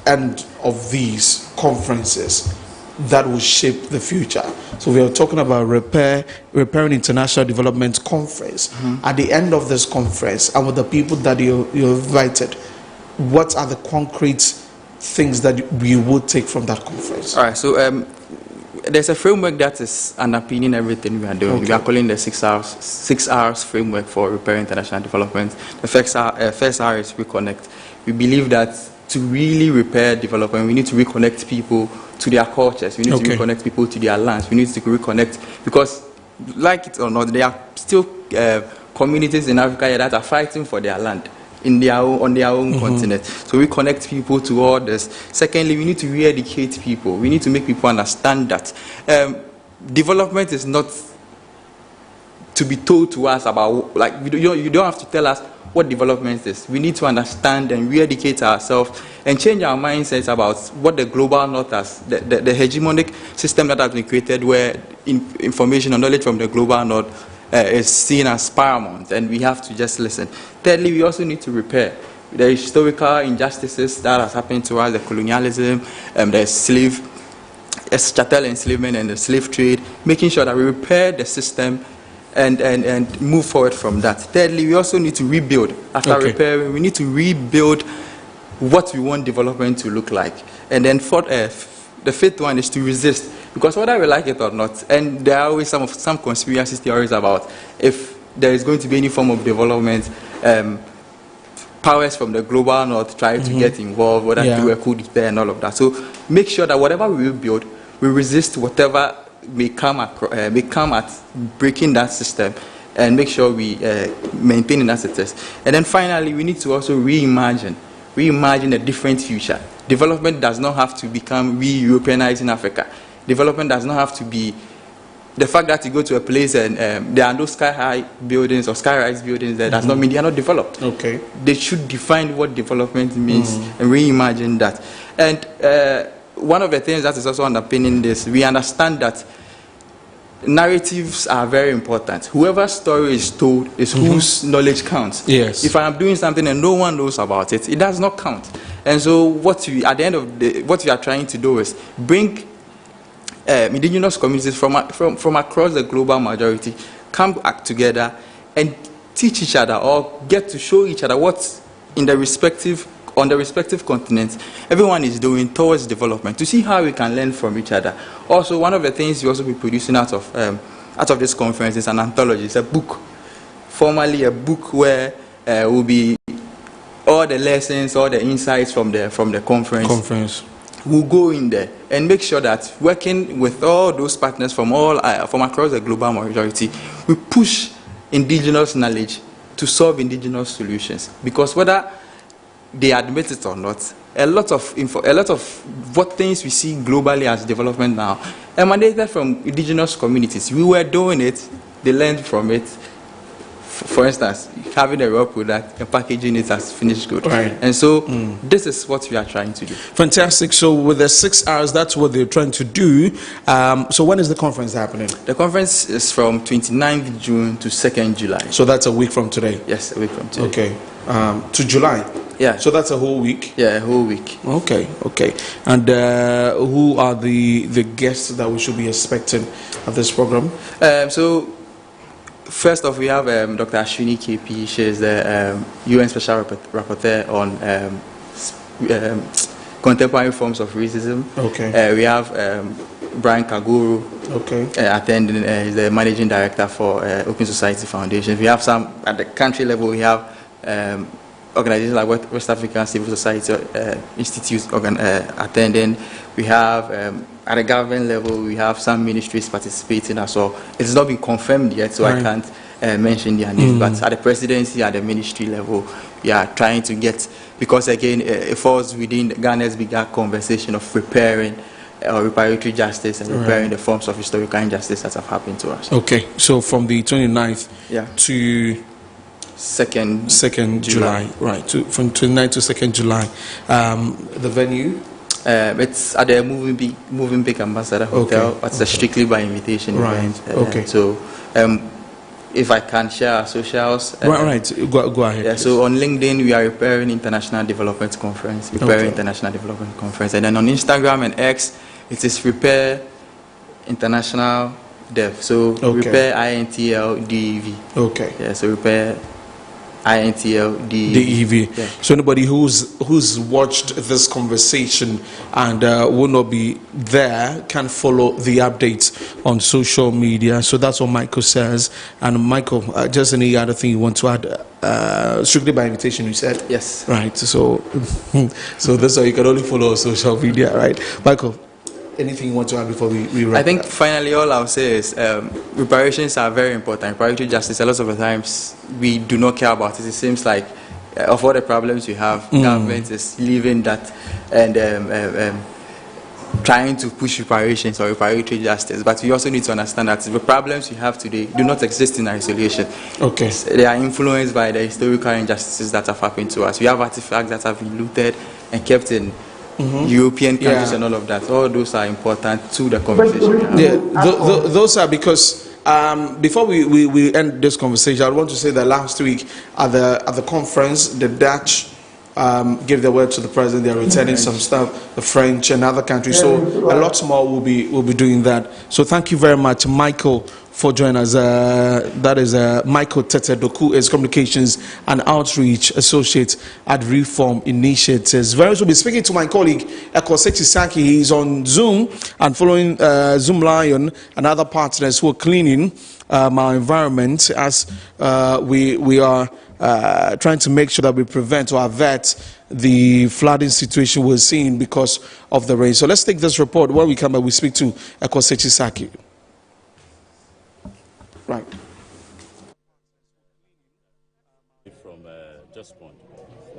end of these conferences that will shape the future? So we are talking about Repairing International Development Conference. At the end of this conference, and with the people that you invited, what are the concrete things that we would take from that conference? All right, so there's a framework that is underpinning everything we are doing. We are calling the 6 R's framework for repairing international development. The first R is reconnect. We believe that to really repair development, we need to reconnect people to their cultures. We need to reconnect people to their lands. We need to reconnect, because like it or not, there are still communities in Africa that are fighting for their land on their own continent. So we connect people to all this. Secondly, we need to re-educate people. We need to make people understand that development is not to be told to us about, like, you don't have to tell us what development is. We need to understand and re-educate ourselves and change our mindsets about what the global north has, the hegemonic system that has been created, where information and knowledge from the global north is seen as paramount, and we have to just listen. Thirdly, we also need to repair the historical injustices that has happened to us, the colonialism, the chattel enslavement and the slave trade, making sure that we repair the system and move forward from that. Thirdly, we also need to rebuild. After repairing, we need to rebuild what we want development to look like. And then the fifth one is to resist, because whether we like it or not, and there are always some conspiracy theories about if there is going to be any form of development, powers from the global north try to get involved, whether through a coup d'etat and all of that. So make sure that whatever we rebuild, we resist whatever may come at breaking that system, and make sure we maintain it as it is. And then finally, we need to also reimagine a different future. Development does not have to become re-Europeanizing Africa. Development does not have to be the fact that you go to a place and there are no sky-high buildings or sky-rise buildings there. Does not mean they are not developed. They should define what development means and reimagine that. And one of the things that is also underpinning this, we understand that narratives are very important. Whoever's story is told is whose knowledge counts. If I am doing something and no one knows about it, it does not count. And so at the end of the day, what we are trying to do is bring indigenous communities from across the global majority, come back together and teach each other, or get to show each other what on the respective continents everyone is doing towards development, to see how we can learn from each other. Also, one of the things we also be producing out of this conference is an anthology. It's a book, formally a book where will be all the lessons, all the insights from the conference we'll go in there and make sure that working with all those partners from from across the global majority, we push indigenous knowledge to solve indigenous solutions. Because whether they admit it or not, a lot of what things we see globally as development now emanated from indigenous communities. We were doing it, they learned from it. For instance, having a raw product and packaging it as finished good. Right. And so this is what we are trying to do. Fantastic. So with the 6 hours, that's what they're trying to do. So when is the conference happening? The conference is from 29th June to 2nd July. So that's a week from today? Yes, a week from today. Okay. To July? Yeah. So that's a whole week? Yeah, a whole week. Okay, okay. And who are the guests that we should be expecting at this program? So first off, we have Dr. Ashwini KP. She is the UN Special Rapporteur on contemporary forms of racism. Okay. We have Brian Kaguru. Okay. Attending. He's the Managing Director for Open Society Foundation. We have some at the country level. We have organizations like West African Civil Society Institute attending. We have at the government level, we have some ministries participating as well. It's not been confirmed yet, so I can't mention their names. But at the presidency, at the ministry level, we are trying to get, because again, it falls within Ghana's bigger conversation of preparing reparatory justice and repairing the forms of historical injustice that have happened to us. Okay, so from the 29th to 2nd July. Right, from 29th to 2nd July. The venue? It's at the Moving Big Ambassador Hotel, but it's a strictly by invitation event. Okay. So if I can share our socials. Right, go ahead. Yeah, so on LinkedIn, we are Repairing International Development Conference, International Development Conference. And then on Instagram and X, it is Repair International Dev. So Repair INTL DEV. Okay. Yeah, so Repair INTL DEV. Yeah. So anybody who's watched this conversation and will not be there can follow the updates on social media. So that's what Michael says. And Michael, just any other thing you want to add? Strictly by invitation, you said? Yes. Right. So that's why you can only follow social media, right? Michael, anything you want to add before we wrap? I think finally all I'll say is reparations are very important. Reparatory justice, a lot of the times we do not care about it. It seems like of all the problems we have, government is leaving that and trying to push reparations or reparatory justice. But we also need to understand that the problems we have today do not exist in isolation. Okay. They are influenced by the historical injustices that have happened to us. We have artifacts that have been looted and kept in European countries and all of that. All those are important to the conversation. Yeah, those are because before we end this conversation, I want to say that last week at the conference, the Dutch gave their word to the president. They are returning some stuff, the French and other countries. So a lot more will be doing that. So thank you very much, Michael, for joining us. That is Michael Tete Doku, is Communications and Outreach Associate at Reform Initiatives. Very soon, be speaking to my colleague Ekosechi Saki. He's on Zoom and following Zoom Lion and other partners who are cleaning our environment as we are trying to make sure that we prevent or avert the flooding situation we're seeing because of the rain. So let's take this report. When we come back, we speak to Ekosechi Saki. Right. From Just Point.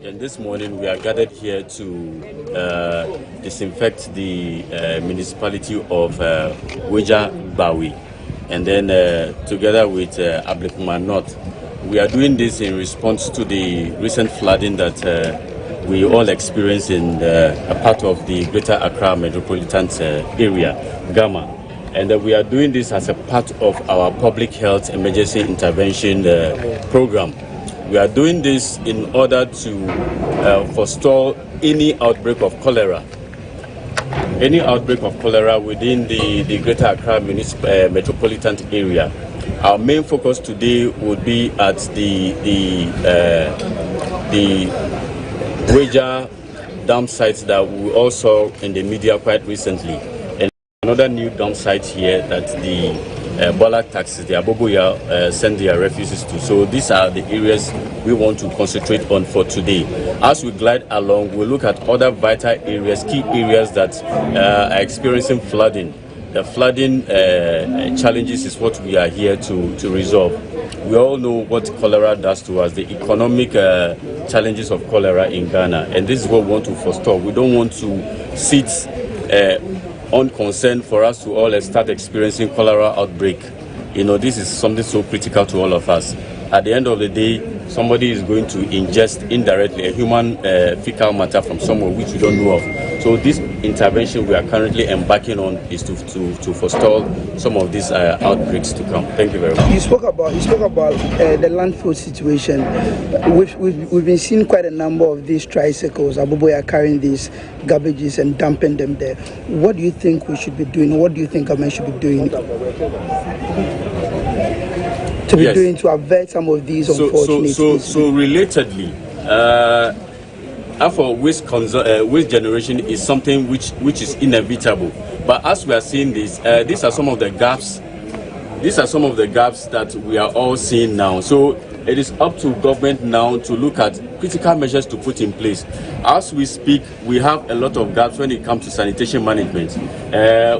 And this morning we are gathered here to disinfect the municipality of Weja Bawi. And then together with Ablekuma North, we are doing this in response to the recent flooding that we all experienced in a part of the Greater Accra metropolitan area, Gama. And we are doing this as a part of our public health emergency intervention program. We are doing this in order to forestall any outbreak of cholera. Any outbreak of cholera within the Greater Accra metropolitan area. Our main focus today would be at the Weja dam sites that we all saw in the media quite recently. Another new dump site here that the Bola taxis, the Aboboya send their refugees to. So these are the areas we want to concentrate on for today. As we glide along, we'll look at other vital areas, key areas that are experiencing flooding. The flooding challenges is what we are here to resolve. We all know what cholera does to us, the economic challenges of cholera in Ghana, and this is what we want to forestall. We don't want to sit unconcerned for us to all start experiencing cholera outbreak. You know, this is something so critical to all of us. At the end of the day, somebody is going to ingest indirectly a human fecal matter from somewhere which we don't know of. So this intervention we are currently embarking on is to forestall some of these outbreaks to come. Thank you very much. You spoke about the landfill situation. We've been seeing quite a number of these tricycles. Aboboya carrying these garbages and dumping them there. What do you think we should be doing? What do you think government should be doing to avert some of these unfortunate cases? So relatedly, for waste generation is something which is inevitable. But as we are seeing this, these are some of the gaps. These are some of the gaps that we are all seeing now. So it is up to government now to look at critical measures to put in place. As we speak, we have a lot of gaps when it comes to sanitation management.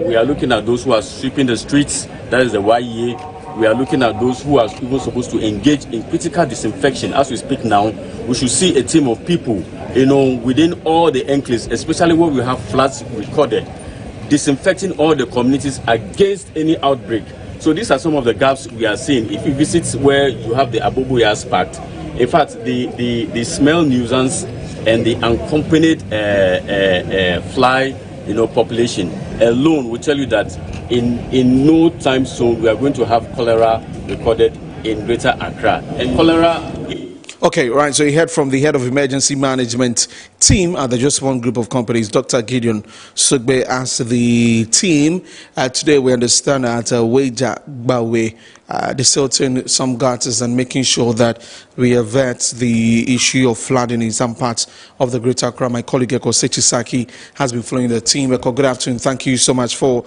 We are looking at those who are sweeping the streets, that is the YEA. We are looking at those who are even supposed to engage in critical disinfection. As we speak now, we should see a team of people, you know, within all the enclaves, especially where we have floods recorded, disinfecting all the communities against any outbreak. So these are some of the gaps we are seeing. If you visit where you have the Aboboya Pact, in fact, the smell nuisance and the unaccompanied fly, population alone will tell you that in no time soon we are going to have cholera recorded in Greater Accra. And cholera. Okay, right. So you heard from the head of emergency management team at the Just One Group of Companies, Dr. Gideon Sugbe, as the team. Today we understand that Weja Bawe, they're silting some gutters and making sure that we avert the issue of flooding in some parts of the Greater Accra. My colleague Eko Sechisaki has been following the team. Eko, good afternoon. Thank you so much for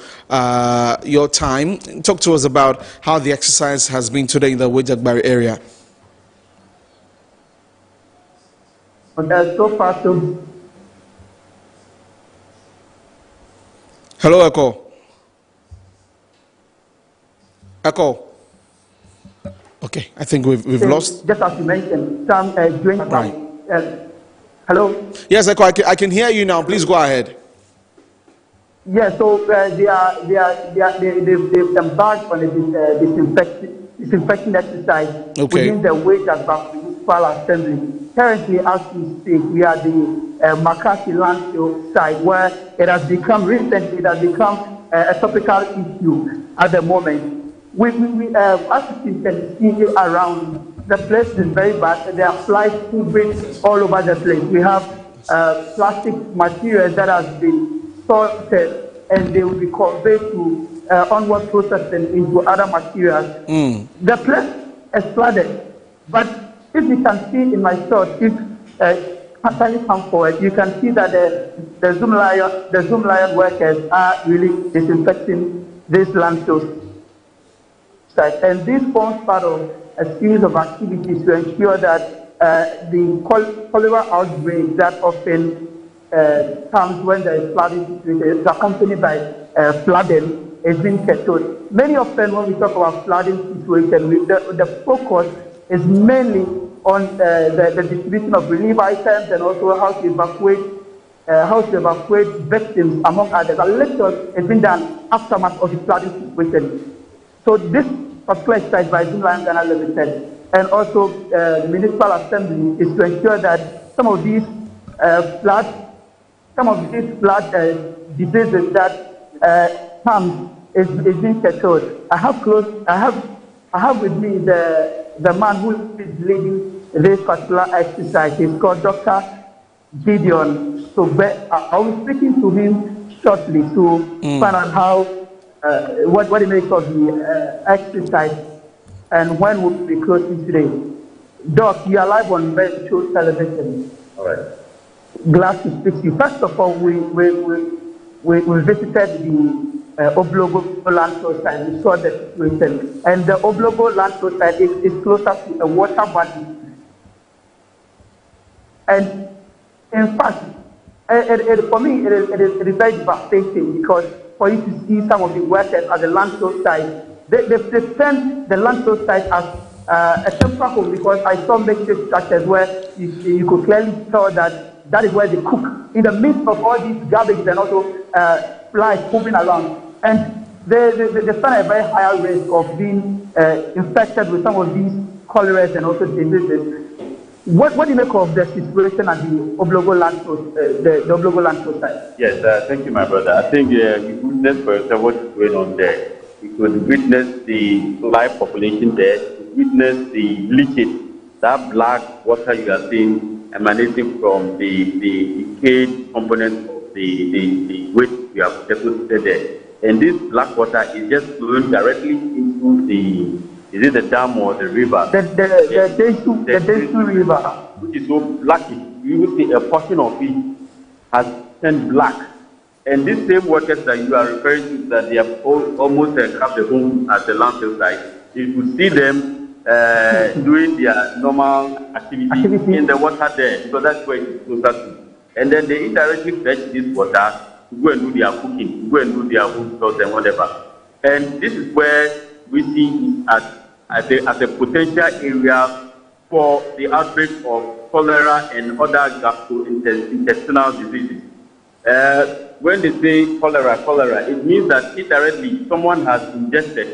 your time. Talk to us about how the exercise has been today in the Weja Bawe area. So far, so. Hello, Echo. Echo. Okay, I think we've lost. Just as you mentioned, some doing right. Hello. Yes, Echo. I can hear you now. Please go ahead. Yeah. So they've embarked on a disinfecting exercise within the Weja Municipal Assembly. Currently, as we speak, we are the Makati landfill site where it has become a topical issue at the moment. As you can see around, the place is very bad. There are flies hovering all over the place. We have plastic materials that has been sorted and they will be conveyed to onward processing into other materials. The place is flooded, but if you can see in my shot, if actually come forward, you can see that the Zoom Lion workers are really disinfecting this landfill site. And this forms part of a series of activities to ensure that the cholera outbreak that often comes when there is flooding situation is accompanied by flooding is being curtailed. Many often when we talk about flooding situation, the focus is mainly on the distribution of relief items and also how to evacuate victims, among others. A little has been done aftermath of the flooding situation. So this particular exercise by Zoom Lion Ghana Limited and also the Municipal Assembly is to ensure that some of these flood diseases that come is being curtailed. I have with me the man who is leading this particular exercise. He's called Dr. Gideon Sugbe. I will be speaking to him shortly to find out how what he makes of the exercise and when we'll be closing today. Doc, you are live on Metro Television. All right. Glad to speak to you. First of all, we visited Oblogo landfill site. We saw the situation, and the Oblogo landfill site is closer to a water body. And in fact, for me, it is very devastating because for you to see some of the workers at the landfill site, they sent the landfill site as a temporary home because I saw makeshift structures where you could clearly tell that is where they cook in the midst of all these garbage and also flies moving around. And they stand a very high risk of being infected with some of these cholera and also diseases. What do you make of the situation at the Oblogo landfill, the Oblogo landfill site? Yes, thank you, my brother. I think you witnessed for yourself what is going on there. You could witness the live population there. You could witness the leakage, that black water you are seeing emanating from the decayed component of the waste you have deposited there. And this black water is just flowing directly into the dam or the river? The Desu River. Which is so blacky. You will see a portion of it has turned black. And these same workers that you are referring to, that they have almost have the home at the landfill site, you could see them doing their normal activity in the water there, because that's where it is closer to. And then they indirectly fetch this water to go and do their cooking, to go and do their food stores and whatever. And this is where we see it as a potential area for the outbreak of cholera and other gastrointestinal diseases. When they say cholera, it means that indirectly someone has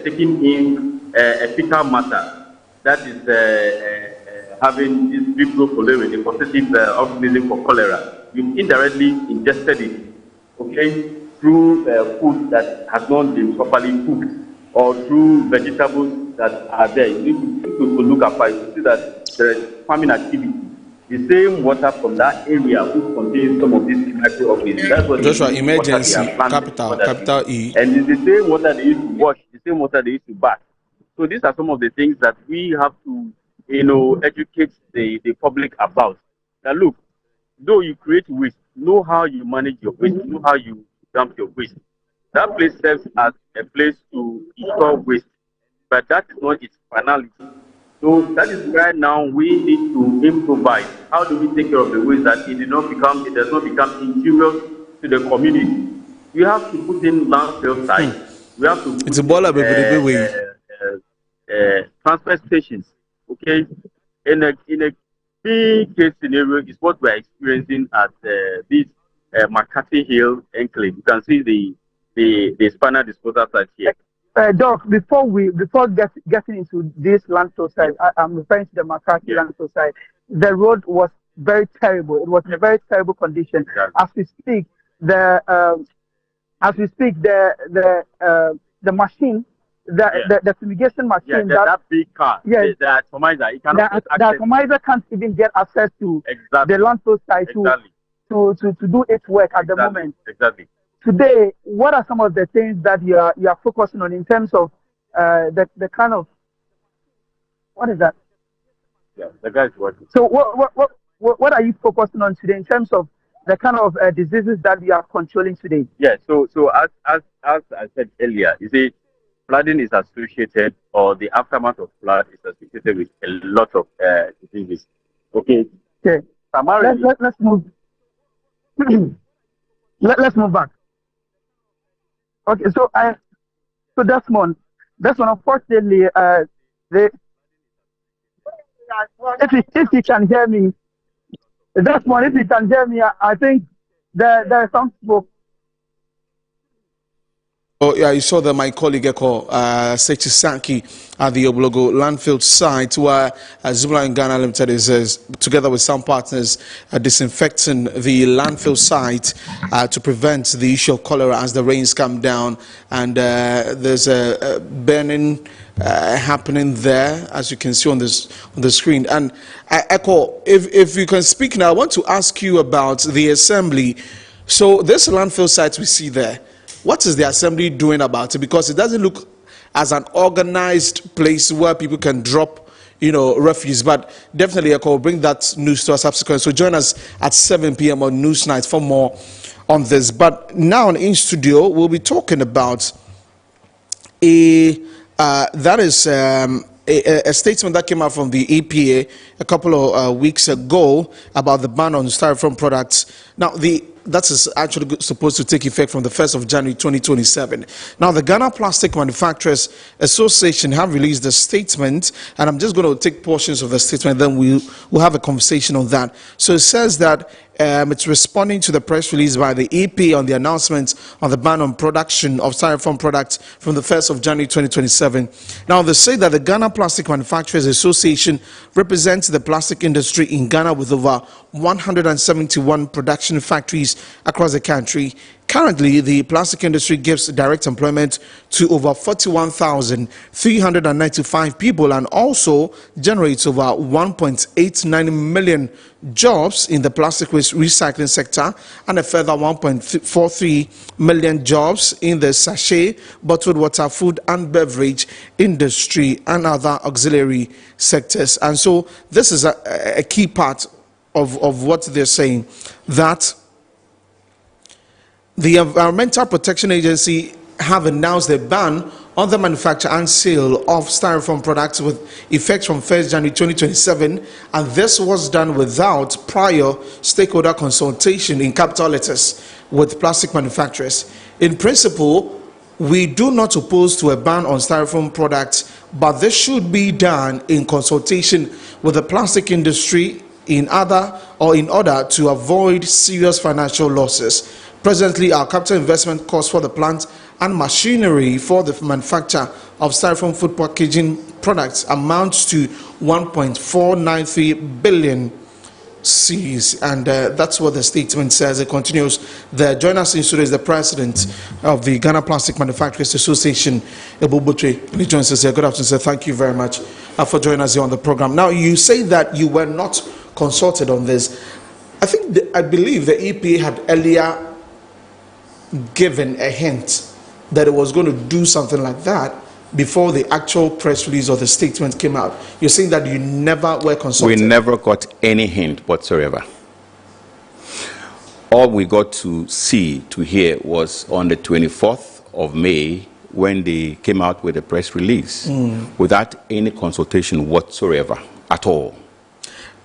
taken in a fecal matter that is having this Vibrio cholerae, the positive organism for cholera. You've indirectly ingested it, okay, through food that has not been properly cooked or through vegetables that are there. You could look up, you see that there is farming activity. The same water from that area which contains some of these microorganisms. That's what Joshua, emergency, capital E. And it's the same water they used to wash, the same water they used to bath. So these are some of the things that we have to, educate the public about. Now look, though you create waste, know how you manage your waste, know how you dump your waste. That place serves as a place to store waste, but that is not its finality. So that is why now we need to improvise. How do we take care of the waste that it does not become injurious to the community? We have to put in landfill sites. We have to put transfer stations. Okay, in a big case scenario is what we are experiencing at this McCarthy Hill enclave. You can see the spinal disposal site here. Doc, before getting into this landfill site, I'm referring to the McCarthy landfill site. The road was very terrible. It was in a very terrible condition. Exactly. As we speak, the machine, the fumigation machine, that big car, the atomizer, the atomizer can't even get access to the landfill site to do its work at the moment. Exactly. Today, what are some of the things that you are focusing on in terms of the kind of, what is that? Yeah, the guy's working. So what are you focusing on today in terms of the kind of diseases that we are controlling today? Yeah. So as I said earlier, you see, flooding is associated, or the aftermath of flood is associated with a lot of diseases. Okay. Okay. Let's move. Let's move back. Okay, so Desmond, unfortunately, if you can hear me, Desmond, if you can hear me, I think there is some smoke. Oh yeah, you saw that my colleague Sechi Saki at the Oblogo landfill site, where Zumla and Ghana Limited is together with some partners disinfecting the landfill site to prevent the issue of cholera as the rains come down, and there's a burning happening there, as you can see on the screen. And Echo, if you can speak now, I want to ask you about the assembly. So this landfill site we see there, what is the assembly doing about it? Because it doesn't look as an organized place where people can drop, refuse. But definitely, I will bring that news to us subsequently. So join us at 7 p.m. on Newsnight for more on this. But now in studio, we'll be talking about a statement that came out from the EPA a couple of weeks ago about the ban on styrofoam products. Now, that is actually supposed to take effect from the 1st of January 2027. Now, the Ghana Plastic Manufacturers Association have released a statement, and I'm just going to take portions of the statement, then we'll have a conversation on that. So it says that it's responding to the press release by the EPA on the announcement on the ban on production of styrofoam products from the 1st of January 2027. Now, they say that the Ghana Plastic Manufacturers Association represents the plastic industry in Ghana with over 171 production factories across the country. Currently, the plastic industry gives direct employment to over 41,395 people and also generates over 1.89 million jobs in the plastic waste recycling sector and a further 1.43 million jobs in the sachet, bottled water, food and beverage industry and other auxiliary sectors. And so this is a key part of what they're saying, that the Environmental Protection Agency have announced a ban on the manufacture and sale of styrofoam products with effect from 1st January 2027, and this was done without prior stakeholder consultation, in capital letters, with plastic manufacturers. In principle, we do not oppose to a ban on styrofoam products, but this should be done in consultation with the plastic industry in order to avoid serious financial losses. Presently, our capital investment cost for the plant and machinery for the manufacture of styrofoam food packaging products amounts to 1.493 billion cedis, and that's what the statement says. It continues. Join us in studio is the president of the Ghana Plastic Manufacturers Association, Ebu Butre. He joins us here. Good afternoon, sir. Thank you very much for joining us here on the program. Now, you say that you were not consulted on this. I believe the EPA had earlier given a hint that it was going to do something like that before the actual press release or the statement came out. You're saying that you never were consulted? We never got any hint whatsoever. All we got to hear was on the 24th of May when they came out with a press release without any consultation whatsoever at all.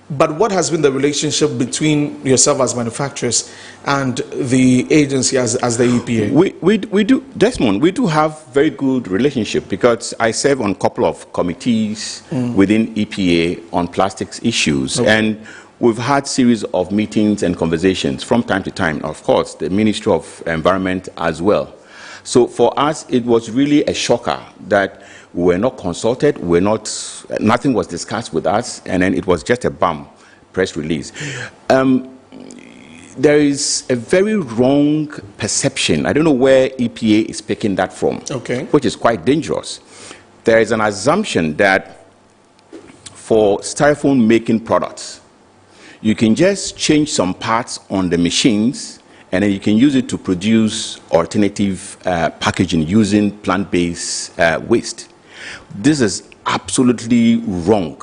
But what has been the relationship between yourself as manufacturers and the agency as the EPA? We do, Desmond, we do have very good relationship because I serve on a couple of committees within EPA on plastics issues. Okay. And we've had series of meetings and conversations from time to time. Of course, the Ministry of Environment as well. So for us, it was really a shocker that we were not consulted, nothing was discussed with us, and then it was just a bum press release. There is a very wrong perception. I don't know where EPA is picking that from, which is quite dangerous. There is an assumption that for styrofoam making products, you can just change some parts on the machines and then you can use it to produce alternative packaging using plant-based waste. This is absolutely wrong.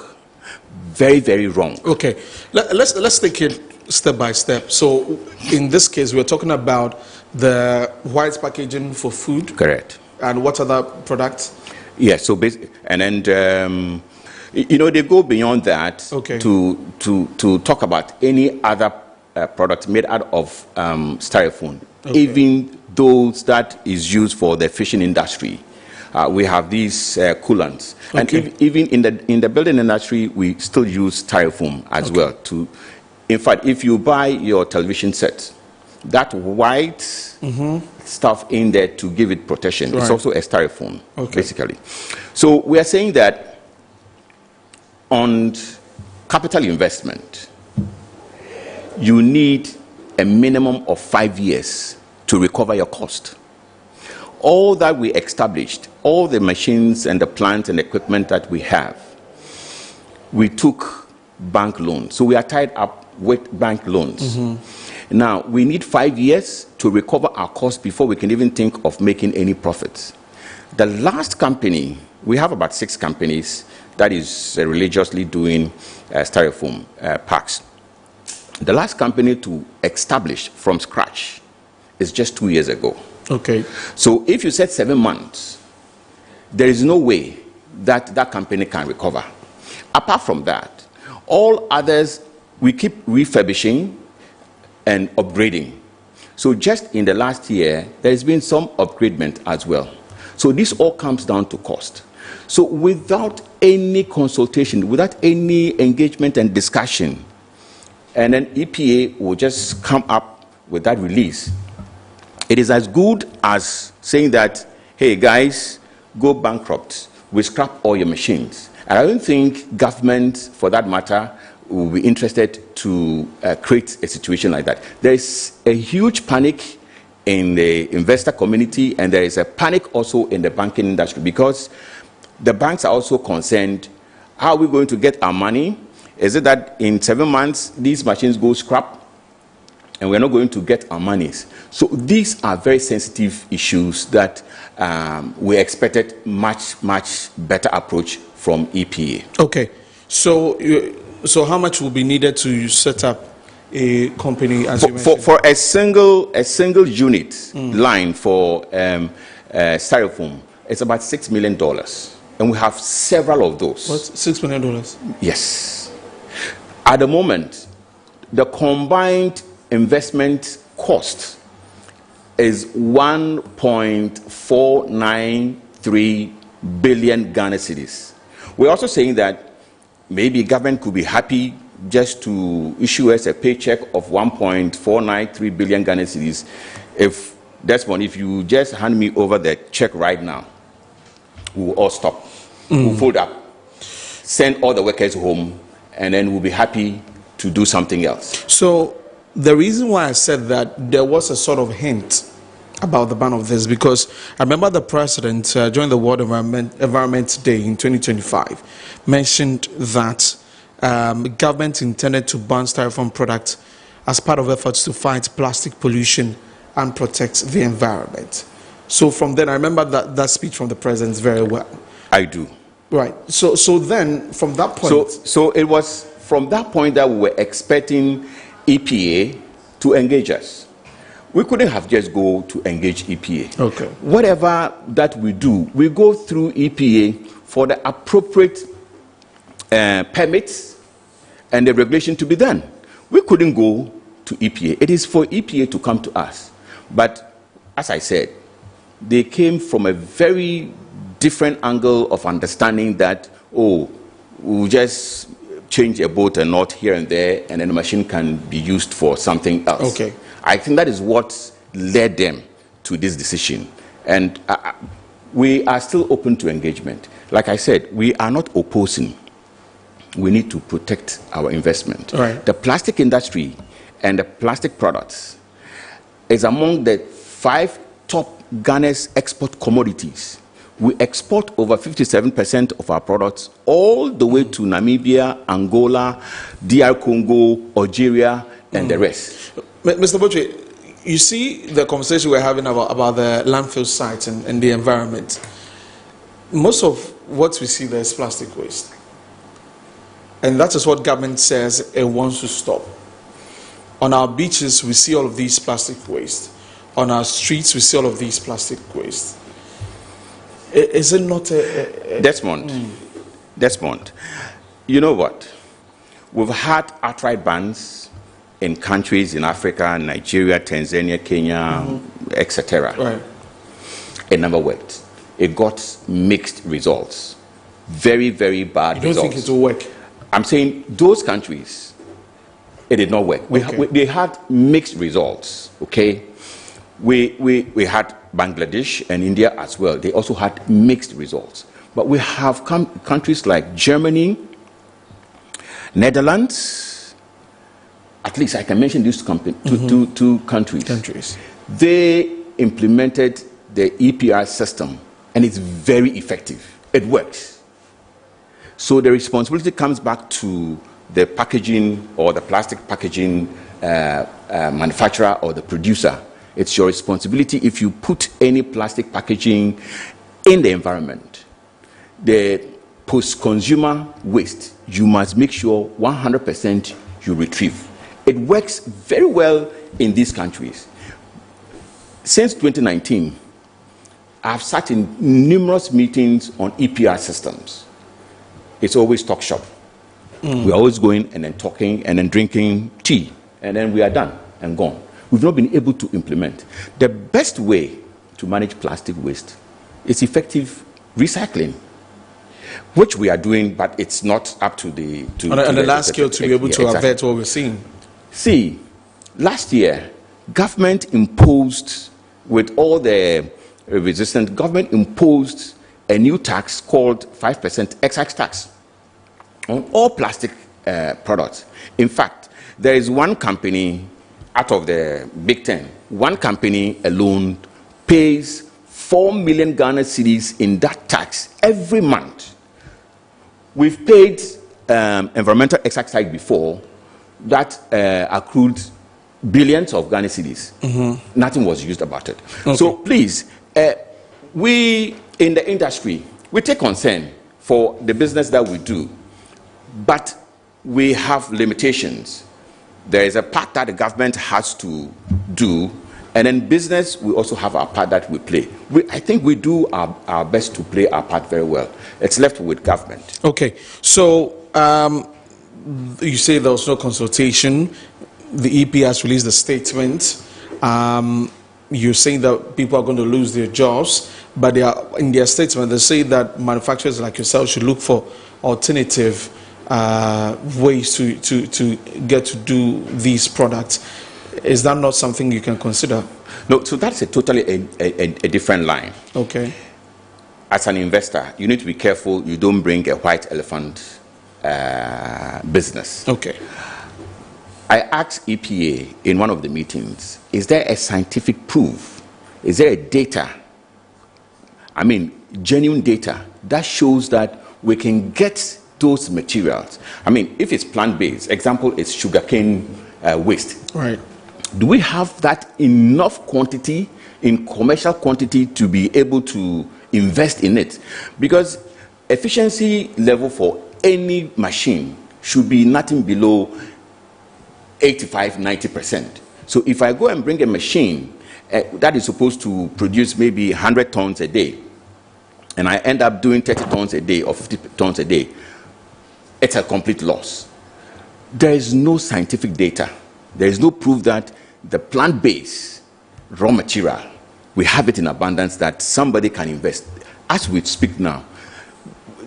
Very, very wrong. Okay. Let's take it step by step. So in this case, we're talking about the white packaging for food. Correct. And what other products? Yeah, so basically, and then, they go beyond that to talk about any other product made out of styrofoam, even those that is used for the fishing industry. We have these coolants, and even in the building industry, we still use styrofoam as well. In fact, if you buy your television set, that white stuff in there to give it protection, it's also a styrofoam, basically. So we are saying that on capital investment, you need a minimum of 5 years to recover your cost. All that we established, all the machines and the plants and equipment that we have, we took bank loans. So we are tied up with bank loans. Now, we need 5 years to recover our costs before we can even think of making any profits. The last company, we have about 6 companies that is religiously doing styrofoam packs. The last company to establish from scratch is just 2 years ago. Okay. So if you said 7 months, there is no way that that company can recover. Apart from that, all others, we keep refurbishing and upgrading. So just in the last year, there has been some upgradement as well. So this all comes down to cost. So without any consultation, without any engagement and discussion, and then EPA will just come up with that release, it is as good as saying that, hey guys, go bankrupt, we scrap all your machines. And I don't think government, for that matter, will be interested to create a situation like that. There is a huge panic in the investor community, and there is a panic also in the banking industry, because the banks are also concerned, how are we going to get our money? Is it that in 7 months these machines go scrap and we're not going to get our monies? So these are very sensitive issues that we expected much better approach from EPA. Okay, so how much will be needed to set up a company, as you mentioned? For a single unit line for styrofoam, it's about $6 million, and we have several of those. What, $6 million? Yes. At the moment, the combined investment cost is 1.493 billion Ghana cedis. We're also saying that maybe government could be happy just to issue us a paycheck of 1.493 billion Ghana cedis. If Desmond, if you just hand me over the check right now, we will all stop. We'll fold up, send all the workers home, and then we'll be happy to do something else. So the reason why I said that there was a sort of hint about the ban of this, because I remember the president during the World Environment Day in 2025 mentioned that government intended to ban styrofoam products as part of efforts to fight plastic pollution and protect the environment. So from then, I remember that speech from the president very well. I do. Right. So then, from that point... So it was from that point that we were expecting EPA to engage us. We couldn't have just go to engage EPA. Okay. Whatever that we do, we go through EPA for the appropriate permits and the regulation to be done. We couldn't go to EPA. It is for EPA to come to us. But as I said, they came from a very different angle of understanding that, oh, we'll just change a bolt and knot here and there, and then the machine can be used for something else. Okay. I think that is what led them to this decision. And we are still open to engagement. Like I said, we are not opposing. We need to protect our investment. Right. The plastic industry and the plastic products is among the 5 top Ghana's export commodities. We export over 57% of our products all the way to Namibia, Angola, DR Congo, Algeria, and the rest. Mr. Botwe, you see the conversation we're having about the landfill sites and the environment. Most of what we see there is plastic waste. And that is what government says it wants to stop. On our beaches, we see all of these plastic waste. On our streets, we see all of these plastic waste. Is it not a Desmond, you know what? We've had outright bans in countries in Africa, Nigeria, Tanzania, Kenya, etc. Right. It never worked. It got mixed results. Very, very bad results. You don't think it will work? I'm saying those countries, it did not work. They had mixed results, okay? We had Bangladesh and India as well. They also had mixed results. But we have countries like Germany, Netherlands, at least I can mention these two countries. They implemented the EPR system, and it's very effective. It works. So the responsibility comes back to the packaging or the plastic packaging manufacturer or the producer. It's your responsibility if you put any plastic packaging in the environment. The post-consumer waste, you must make sure 100% you retrieve. It works very well in these countries. Since 2019, I've sat in numerous meetings on EPR systems. It's always talk shop. We're always going and then talking and then drinking tea, and then we are done and gone. We've not been able to implement. The best way to manage plastic waste is effective recycling, which we are doing, but it's not up to the... on the large scale to be able to avert what we're seeing. See, last year, government imposed, with all the resistance, government imposed a new tax called 5% excise tax on all plastic products. In fact, there is one company out of the Big Ten, one company alone pays 4 million Ghana cedis in that tax every month. We've paid environmental excise tax before that accrued billions of Ghana cedis. Nothing was used about it. Okay. So please, we in the industry, we take concern for the business that we do, but we have limitations. There is a part that the government has to do, and then business, we also have our part that we play. I think we do our best to play our part very well. It's left with government. Okay, so you say there was no consultation. The EP has released a statement. You're saying that people are going to lose their jobs, but they are, in their statement, they say that manufacturers like yourself should look for alternative ways to get to do these products. Is that not something you can consider? No, so that's a totally a different line. Okay. As an investor, you need to be careful you don't bring a white elephant business. Okay. I asked EPA in one of the meetings, is there a scientific proof? Is there a data? I mean, genuine data that shows that we can get those materials. I mean, if it's plant-based, example, it's sugarcane waste. Right. Do we have that enough quantity, in commercial quantity, to be able to invest in it? Because efficiency level for any machine should be nothing below 85–90%. So if I go and bring a machine that is supposed to produce maybe 100 tons a day, and I end up doing 30 tons a day or 50 tons a day, it's a complete loss. There is no scientific data. There is no proof that the plant-based raw material, we have it in abundance that somebody can invest. As we speak now,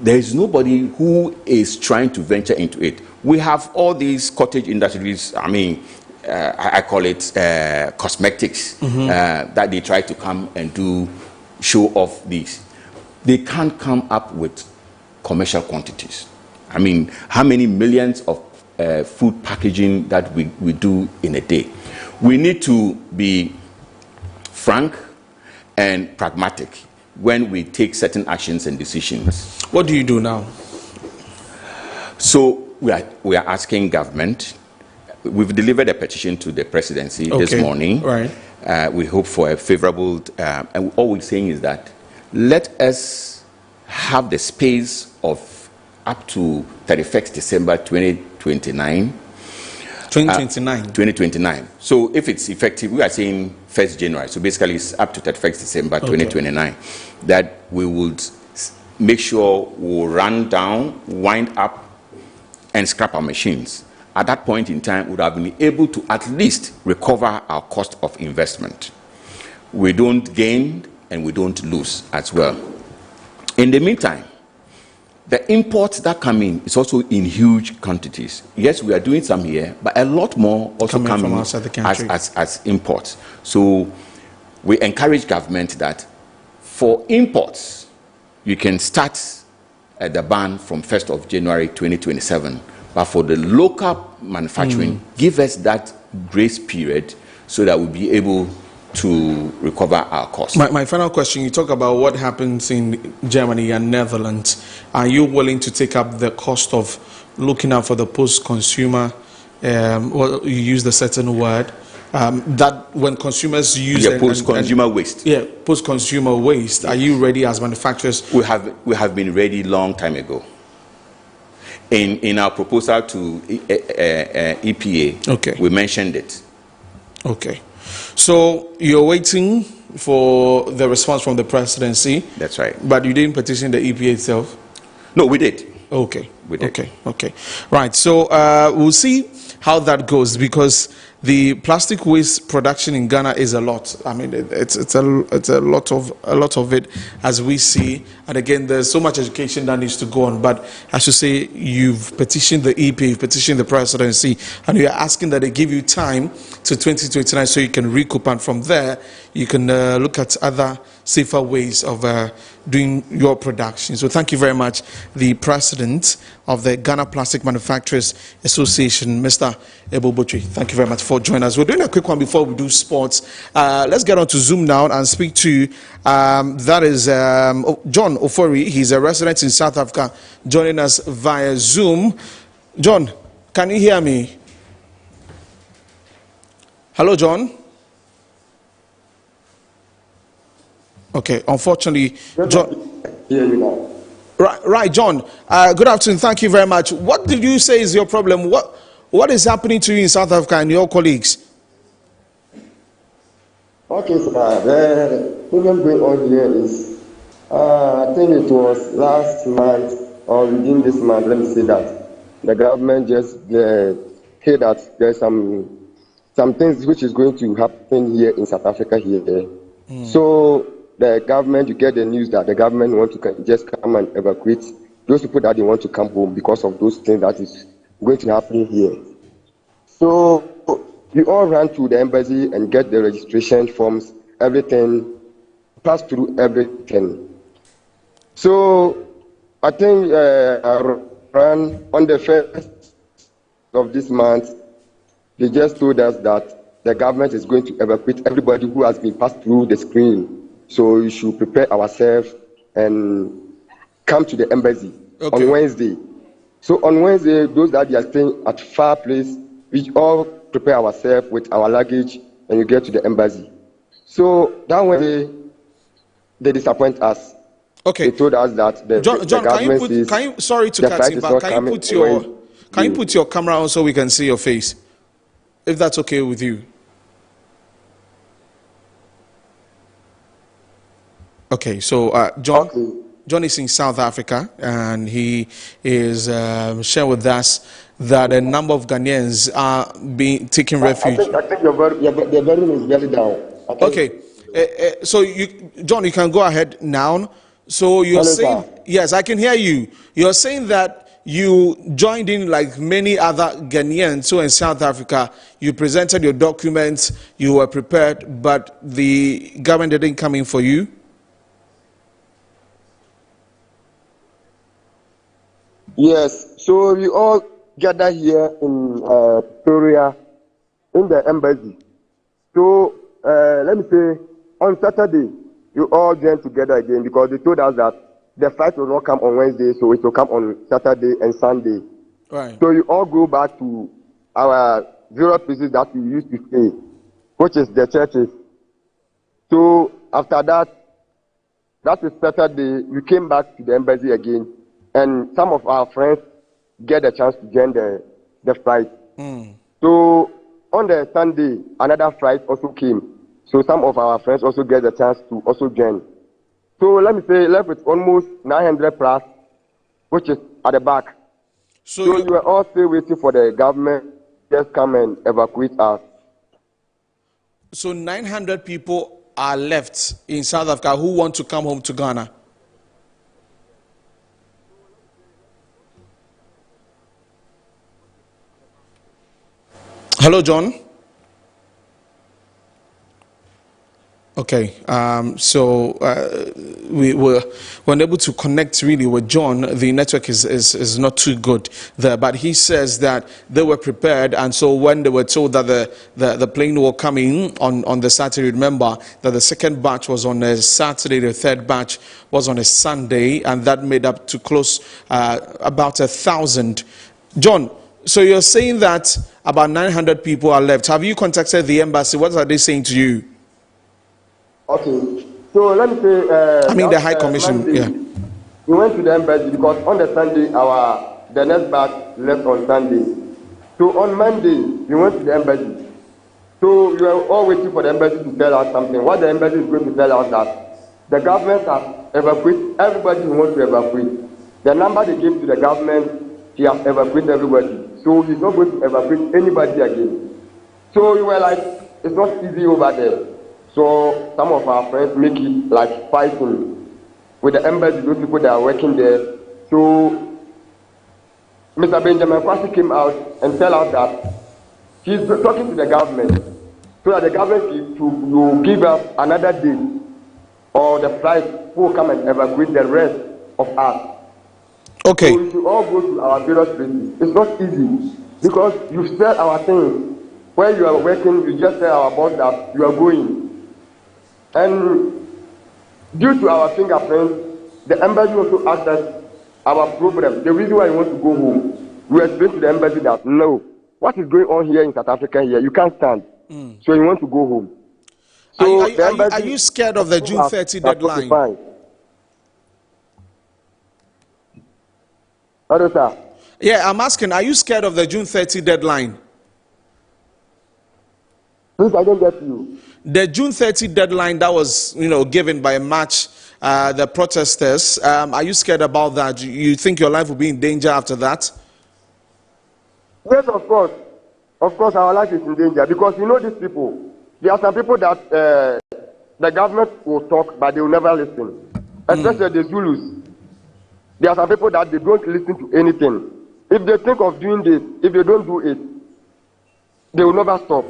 there is nobody who is trying to venture into it. We have all these cottage industries, I mean, I call it cosmetics, that they try to come and do show off these. They can't come up with commercial quantities. I mean, how many millions of food packaging that we do in a day? We need to be frank and pragmatic when we take certain actions and decisions. What do you do now? So we are asking government. We've delivered a petition to the presidency this morning. Right. We hope for a favorable, and all we're saying is that let us have the space of up to 31st December 2029. 2029. So if it's effective, we are saying 1st January. So basically it's up to 31st December 2029. That we would make sure we'll run down, wind up, and scrap our machines. At that point in time, we would have been able to at least recover our cost of investment. We don't gain and we don't lose as well. In the meantime, the imports that come in is also in huge quantities. Yes, we are doing some here, but a lot more also come from in outside the country. as imports. So we encourage government that for imports, you can start the ban from 1st of January 2027. But for the local manufacturing, give us that grace period so that we'll be able to recover our costs. My final question, you talk about what happens in Germany and Netherlands. Are you willing to take up the cost of looking out for the post-consumer, well, you used a certain word, that when consumers use... post-consumer waste. Yeah, post-consumer waste. Yes. Are you ready as manufacturers? We have been ready long time ago. In our proposal to EPA, we mentioned it. Okay. So you're waiting for the response from the presidency. That's right. But you didn't petition the EPA itself? No, we did. Okay. We did. Okay. Right. So we'll see how that goes, because the plastic waste production in Ghana is a lot. I mean, it's a lot of it, as we see. And again, there's so much education that needs to go on. But as you say, you've petitioned the EPA, you've petitioned the presidency, and you're asking that they give you time to 2029 so you can recoup, and from there you can look at other safer ways of doing your production. So thank you very much, the president of the Ghana Plastic Manufacturers Association, Mr. Ebo Botwe. Thank you very much for joining us. We're doing a quick one before we do sports. Let's get on to Zoom now and speak to that is John Ofori. He's a resident in South Africa, joining us via Zoom. John, can you hear me? Hello, John. Okay, unfortunately, John. Right, John. Good afternoon. Thank you very much. What did you say is your problem? What is happening to you in South Africa and your colleagues? Okay, sir. The problem going on here is, I think it was last month or within this month. Let me say that the government just said that there's some things which is going to happen here in South Africa here. So the government, you get the news that the government want to just come and evacuate those people that they want to come home because of those things that is going to happen here. So we all ran to the embassy and get the registration forms, everything, pass through everything. So I think I ran on the 1st of this month. They just told us that the government is going to evacuate everybody who has been passed through the screen. So we should prepare ourselves and come to the embassy on Wednesday. So on Wednesday, those that are staying at far place, we all prepare ourselves with our luggage and you get to the embassy. So that Wednesday, they disappoint us. Okay. They told us that the John, government can you sorry to cut in, but can you put your camera on so we can see your face, if that's okay with you? Okay, so John is in South Africa, and he is sharing with us that a number of Ghanaians are being taking refuge. I think the volume is very down. Okay, so John, you can go ahead now. So you're saying, yes, I can hear you. You're saying that you joined in like many other Ghanaians. So in South Africa, you presented your documents, you were prepared, but the government didn't come in for you. Yes, so we all gather here in Pretoria in the embassy. So let me say, on Saturday, we all joined together again because they told us that the flight will not come on Wednesday, so it will come on Saturday and Sunday. Right. So you all go back to our various places that we used to stay, which is the churches. So after that is Saturday, we came back to the embassy again. And some of our friends get a chance to join the flight. So on the Sunday, another flight also came. So some of our friends also get a chance to also join. So let me say, left with almost 900 plus, which is at the back. So you were all still waiting for the government to just come and evacuate us. So 900 people are left in South Africa who want to come home to Ghana. Hello, John. Okay, so we were unable to connect really with John. The network is not too good there, but he says that they were prepared, and so when they were told that the plane will come in on the Saturday, remember that the second batch was on a Saturday, the third batch was on a Sunday, and that made up to close about 1,000. John, so you're saying that about 900 people are left. Have you contacted the embassy? What are they saying to you? Okay, so let me say... the High Commission, Monday, we went to the embassy because on the Sunday, the next batch left on Sunday. So on Monday, we went to the embassy. So we are all waiting for the embassy to tell us something. What the embassy is going to tell us that the government has evacuated everybody who wants to evacuate. The number they gave to the government, he has evacuated everybody. So he's not going to evacuate anybody again. So we were like, it's not easy over there. So some of our friends make it like fighting with the embassy, those people that are working there. So Mr. Benjamin Kwasi came out and tell us that he's talking to the government so that the government will give us another date or the flight who will come and evacuate the rest of us. Okay. So we should all go to our various places. It's not easy because you sell our things. Where you are working, you just tell our boss that you are going. And due to our fingerprints, the embassy also asked us our problem, the reason why you want to go home. We explained to the embassy that no, what is going on here in South Africa here, you can't stand. So you want to go home. So are you scared of the June 30 deadline? Hello, sir. Yeah, I'm asking, are you scared of the June 30 deadline? Please, I don't get you. The June 30 deadline that was, given by March, the protesters, are you scared about that? You think your life will be in danger after that? Yes, of course. Of course, our life is in danger because these people. There are some people that the government will talk, but they will never listen. Especially the Zulus. There are some people that they don't listen to anything. If they think of doing this, if they don't do it, they will never stop.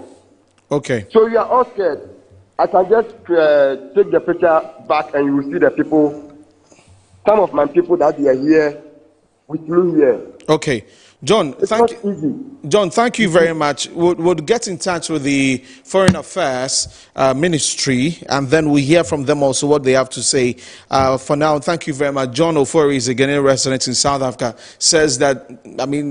Okay. So you are all scared. I can just take the picture back and you will see the people, some of my people that they are here with me here. Okay. John, thank you very much. We'll get in touch with the Foreign Affairs Ministry, and then we hear from them also what they have to say. For now, thank you very much. John Ofori is a Ghanaian resident in South Africa, says that,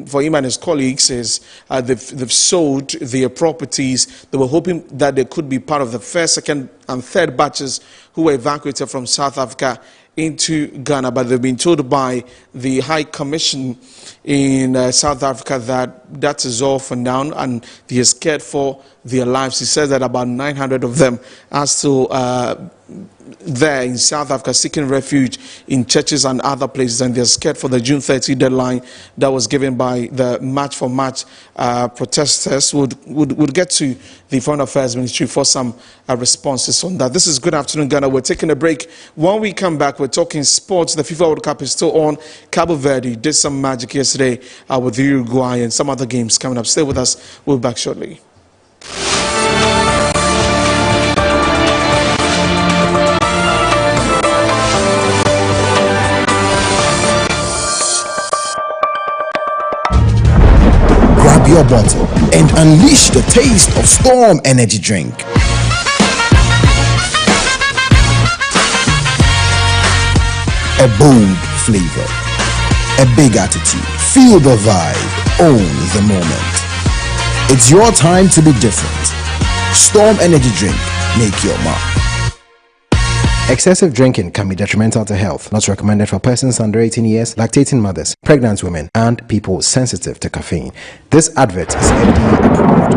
for him and his colleagues, they've sold their properties. They were hoping that they could be part of the first, second, and third batches who were evacuated from South Africa into Ghana, but they've been told by the High Commission in South Africa that is all for now, and they are scared for their lives. He says that about 900 of them are still there in South Africa seeking refuge in churches and other places, and they're scared for the June 30 deadline that was given by the March for March protesters. Would get to the Foreign Affairs Ministry for some responses on that. This is Good Afternoon Ghana. We're taking a break. When we come back, we're talking sports. The FIFA World Cup is still on. Cabo Verde did some magic yesterday with Uruguay and some other games coming up. Stay with us. We'll be back shortly. Grab your bottle and unleash the taste of Storm Energy Drink. A bold flavor, a big attitude, feel the vibe, own the moment. It's your time to be different. Storm Energy Drink, make your mark. Excessive drinking can be detrimental to health. Not recommended for persons under 18 years, lactating mothers, pregnant women, and people sensitive to caffeine. This advert is FDA approved.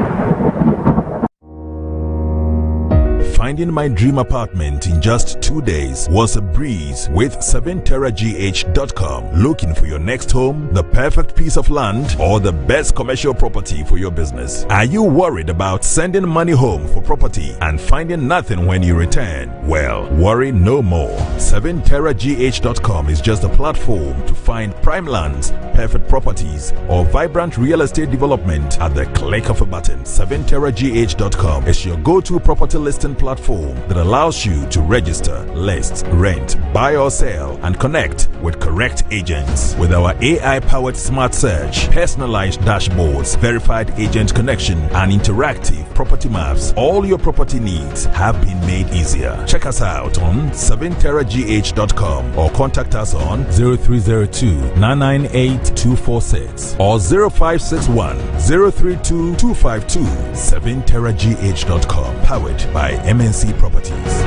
Finding my dream apartment in just 2 days was a breeze with 7terragh.com. Looking for your next home, the perfect piece of land, or the best commercial property for your business? Are you worried about sending money home for property and finding nothing when you return? Well, worry no more. 7terragh.com is just a platform to find prime lands, perfect properties, or vibrant real estate development at the click of a button. 7terragh.com is your go-to property listing platform that allows you to register, list, rent, buy or sell, and connect with correct agents. With our AI-powered smart search, personalized dashboards, verified agent connection, and interactive property maps, all your property needs have been made easier. Check us out on 7terragh.com or contact us on 0302-998-246 or 0561-032-252. 7terragh.com, powered by MNC Properties.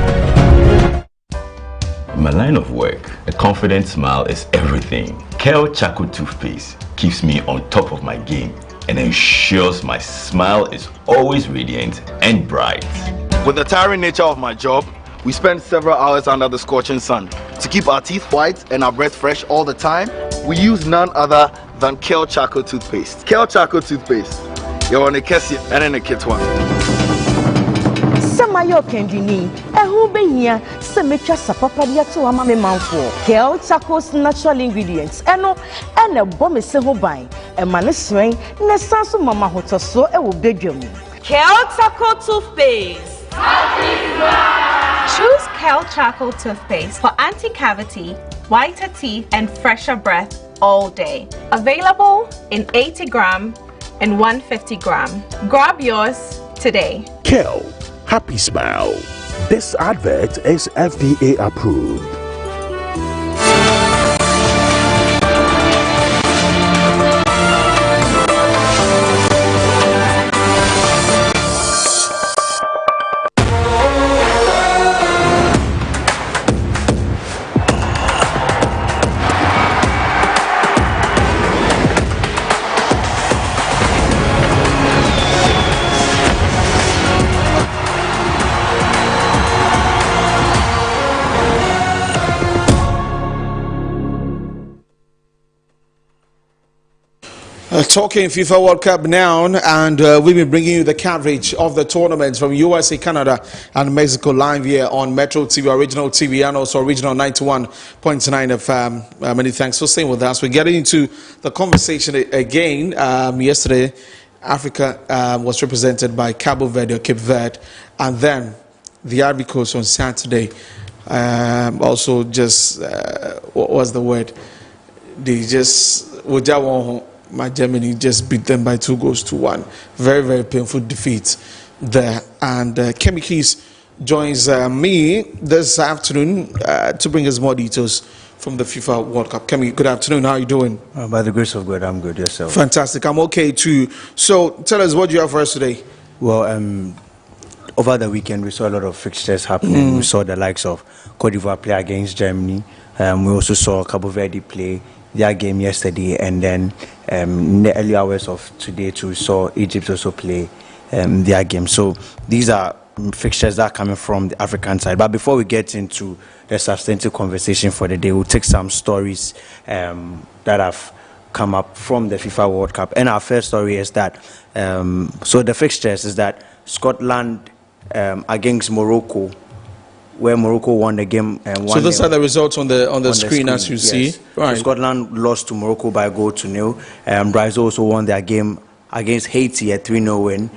In my line of work, a confident smile is everything. Kel Chaco toothpaste keeps me on top of my game and ensures my smile is always radiant and bright. With the tiring nature of my job, we spend several hours under the scorching sun. To keep our teeth white and our breath fresh all the time, we use none other than Kale Charcoal toothpaste. Kale Charcoal toothpaste. You're on a Kessie and in a kit one. Samayo Kendini, a who be here, Semetra Sapapadia to a mammy man for Kale Charcoal's natural ingredients, and a bomb is a hobby, a manis ring, Nesansu Mama Hotel, so a will bedroom. Kale Charcoal toothpaste. Choose Kale Charcoal toothpaste for anti-cavity, whiter teeth, and fresher breath all day. Available in 80 gram and 150 gram. Grab yours today. Kale, happy smile. This advert is FDA approved. Talking FIFA World Cup now, and we've been bringing you the coverage of the tournaments from USA, Canada, and Mexico live here on Metro TV, Original TV, and also Original 91.9 FM. Many thanks for staying with us. We're getting into the conversation again. Yesterday, Africa was represented by Cabo Verde or Cape Verde, and then the Ivory Coast on Saturday. Also, just what was the word? They just my Germany just beat them by 2-1. Very, very painful defeat there. And Kemi Keys joins me this afternoon to bring us more details from the FIFA World Cup. Kemi, good afternoon. How are you doing? By the grace of God, I'm good. Yourself? Fantastic. I'm okay too. So tell us what you have for us today. Well, over the weekend, we saw a lot of fixtures happening. We saw the likes of Cote d'Ivoire play against Germany. We also saw Cabo Verde play their game yesterday, and then in the early hours of today too, we saw Egypt also play their game. So these are fixtures that are coming from the African side. But before we get into the substantive conversation for the day, we'll take some stories that have come up from the FIFA World Cup. And our first story is that so the fixtures is that Scotland against Morocco, where Morocco won the game. So those are the results on the screen as you see. Right. So Scotland lost to Morocco by 0-0. Brazil also won their game against Haiti, a 3-0 win.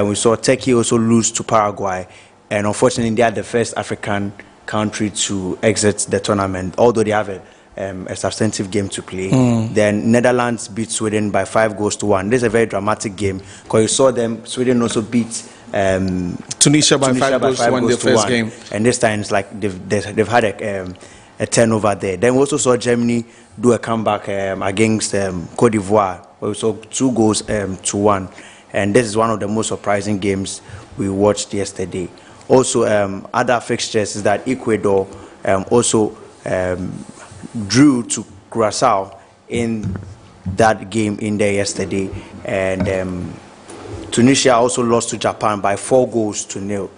We saw Turkey also lose to Paraguay, and unfortunately they are the first African country to exit the tournament, although they have a substantive game to play. Then Netherlands beat Sweden by 5-1. This is a very dramatic game because you saw them. Sweden also beat Tunisia by 5-1 their first game, and this time it's like they've had a turnover there. Then we also saw Germany do a comeback against Cote d'Ivoire, where we saw 2-1, and this is one of the most surprising games we watched yesterday. Also, other fixtures is that Ecuador also drew to Curaçao in that game in there yesterday, and Tunisia also lost to Japan by 4-0.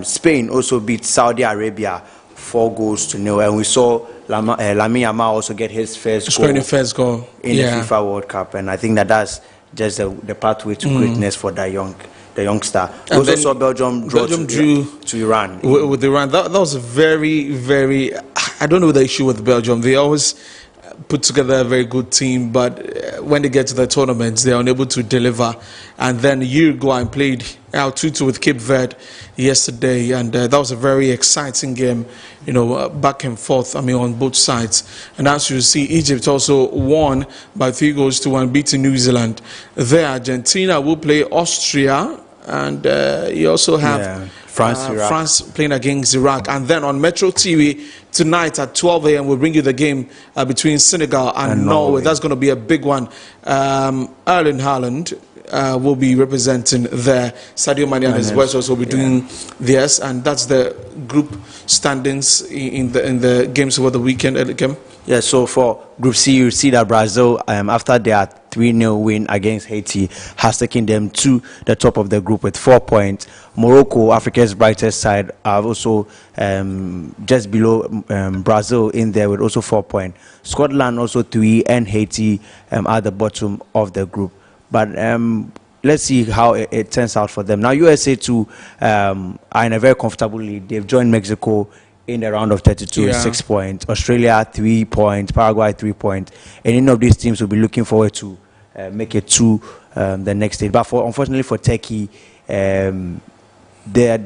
Spain also beat Saudi Arabia 4-0, and we saw Lamine Yamal also get his first goal in the FIFA World Cup, and I think that's just the pathway to greatness for the youngster. We also saw Belgium drew to Iran. With Iran, that was a very, very. I don't know the issue with Belgium. They always put together a very good team, but when they get to the tournaments, they are unable to deliver. And then Uruguay played out 2-2 with Cape Verde yesterday, and that was a very exciting game, back and forth, on both sides. And as you see, Egypt also won by 3-1, beating New Zealand. There, Argentina will play Austria, and you also have France playing against Iraq. And then on Metro TV tonight at 12 a.m. we'll bring you the game between Senegal and Norway. That's going to be a big one. Erling Haaland will be representing there. Sadio Mane and his boys also will be doing theirs, and that's the group standings in the games over the weekend. Yeah, so for Group C, you see that Brazil, after their 3-0 win against Haiti, has taken them to the top of the group with 4 points. Morocco, Africa's brightest side, are also just below Brazil in there with also 4 points. Scotland also 3, and Haiti at the bottom of the group. But let's see how it turns out for them. Now, USA too are in a very comfortable lead. They've joined Mexico in the round of 32 with 6 points. Australia 3 points. Paraguay 3 points. And any of these teams will be looking forward to make it to the next stage. But unfortunately for Turkey, they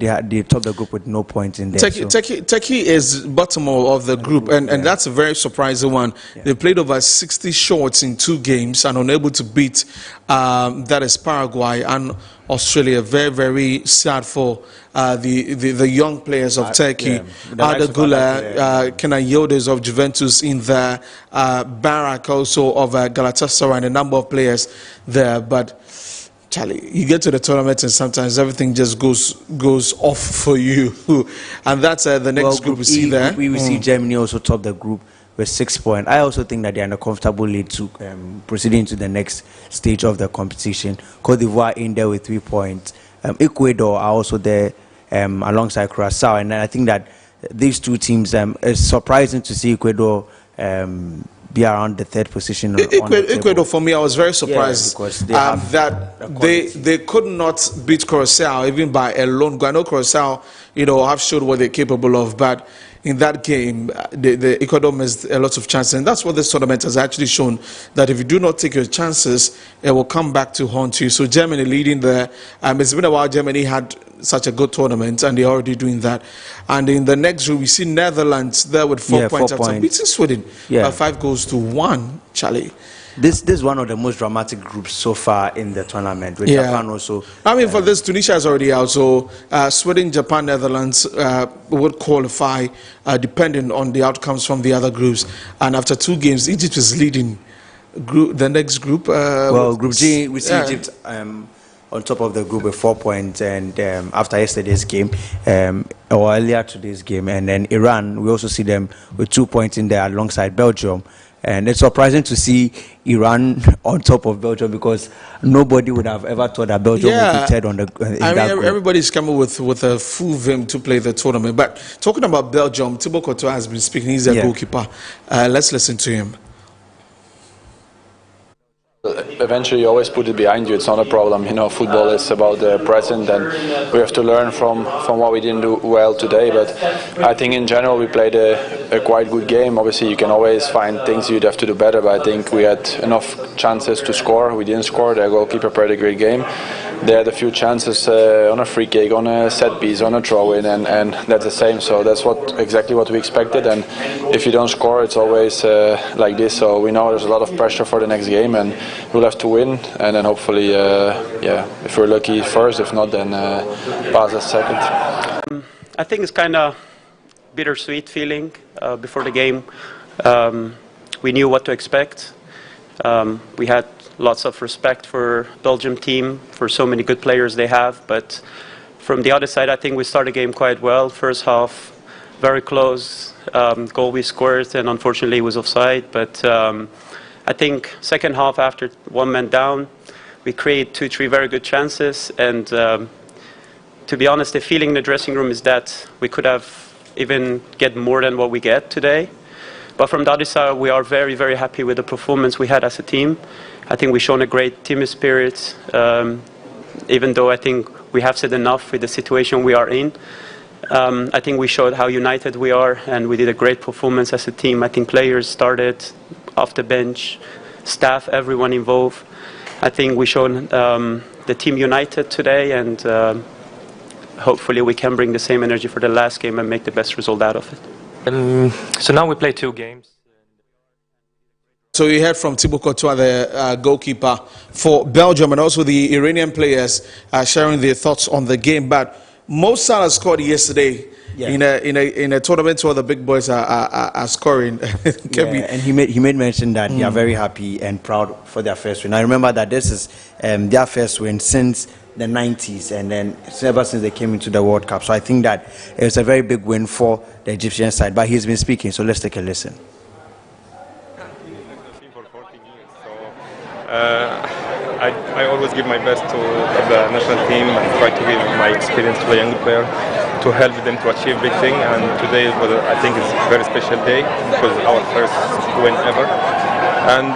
top the group with no points in there. Turkey is bottom of the group, and that's a very surprising one. Yeah. They played over 60 shots in 2 games and unable to beat that is Paraguay and Australia. Very, very sad for the young players of Turkey. Arda Güler, Kenan Yıldız of Juventus in there, Barak also of Galatasaray, and a number of players there. But Charlie, you get to the tournament and sometimes everything just goes off for you. And that's the next group we see there. We see Germany also top the group with 6 points. I also think that they're in a comfortable lead to proceeding to the next stage of the competition. Cote d'Ivoire in there with 3 points. Ecuador are also there alongside Curaçao. And I think that these two teams, it's surprising to see Ecuador be around the 3rd position. Ecuador, for me, I was very surprised that they could not beat Curaçao even by a lone goal. I know Curaçao, have showed what they're capable of, but in that game, the Ecuador missed a lot of chances, and that's what this tournament has actually shown. That if you do not take your chances, it will come back to haunt you. So Germany leading there. It's been a while Germany had such a good tournament, and they're already doing that. And in the next group, we see Netherlands there with 4 points after beating Sweden by 5-1. Charlie. This is one of the most dramatic groups so far in the tournament. With Japan also. I mean, for this, Tunisia is already out. So Sweden, Japan, Netherlands would qualify depending on the outcomes from the other groups. And after 2 games, Egypt is leading the next group. Group G, we see Egypt on top of the group with 4 points, and after yesterday's game, or earlier today's game, and then Iran, we also see them with 2 points in there alongside Belgium. And it's surprising to see Iran on top of Belgium, because nobody would have ever thought that Belgium would be third on the group. Everybody's coming with a full vim to play the tournament. But talking about Belgium, Thibaut Courtois has been speaking. He's their goalkeeper. Let's listen to him. Eventually you always put it behind you. It's not a problem. Football is about the present, and we have to learn from what we didn't do well today. But I think in general we played a quite good game. Obviously you can always find things you'd have to do better, but I think we had enough chances to score. We didn't score. The goalkeeper played a great game. They had a few chances on a free kick, on a set piece, on a throw-in, and that's the same. So that's exactly what we expected. And if you don't score, it's always like this. So we know there's a lot of pressure for the next game, and we'll have to win. And then hopefully, if we're lucky first, if not, then pass as second. I think it's kind of bittersweet feeling before the game. We knew what to expect. We had lots of respect for Belgium team, for so many good players they have. But from the other side, I think we started the game quite well. First half, very close. Goal we scored, and unfortunately it was offside. But I think second half, after 1 man down, we create 2-3 very good chances. And to be honest, the feeling in the dressing room is that we could have even get more than what we get today. But from the other side, we are very, very happy with the performance we had as a team. I think we've shown a great team spirit, even though I think we have said enough with the situation we are in. I think we showed how united we are, and we did a great performance as a team. I think players started off the bench, staff, everyone involved. I think we showed the team united today, and hopefully we can bring the same energy for the last game and make the best result out of it. So now we play 2 games. So you heard from Thibaut Courtois, the goalkeeper for Belgium, and also the Iranian players sharing their thoughts on the game. But Mo Salah scored yesterday in a tournament where the big boys are scoring. And he made mention that they are very happy and proud for their first win. I remember that this is their first win since the 90s, and then ever since they came into the World Cup. So I think that it's a very big win for the Egyptian side. But he's been speaking, so let's take a listen. I always give my best to the national team and try to give my experience to the young player to help them to achieve big thing. And today, I think it's a very special day because our first win ever. And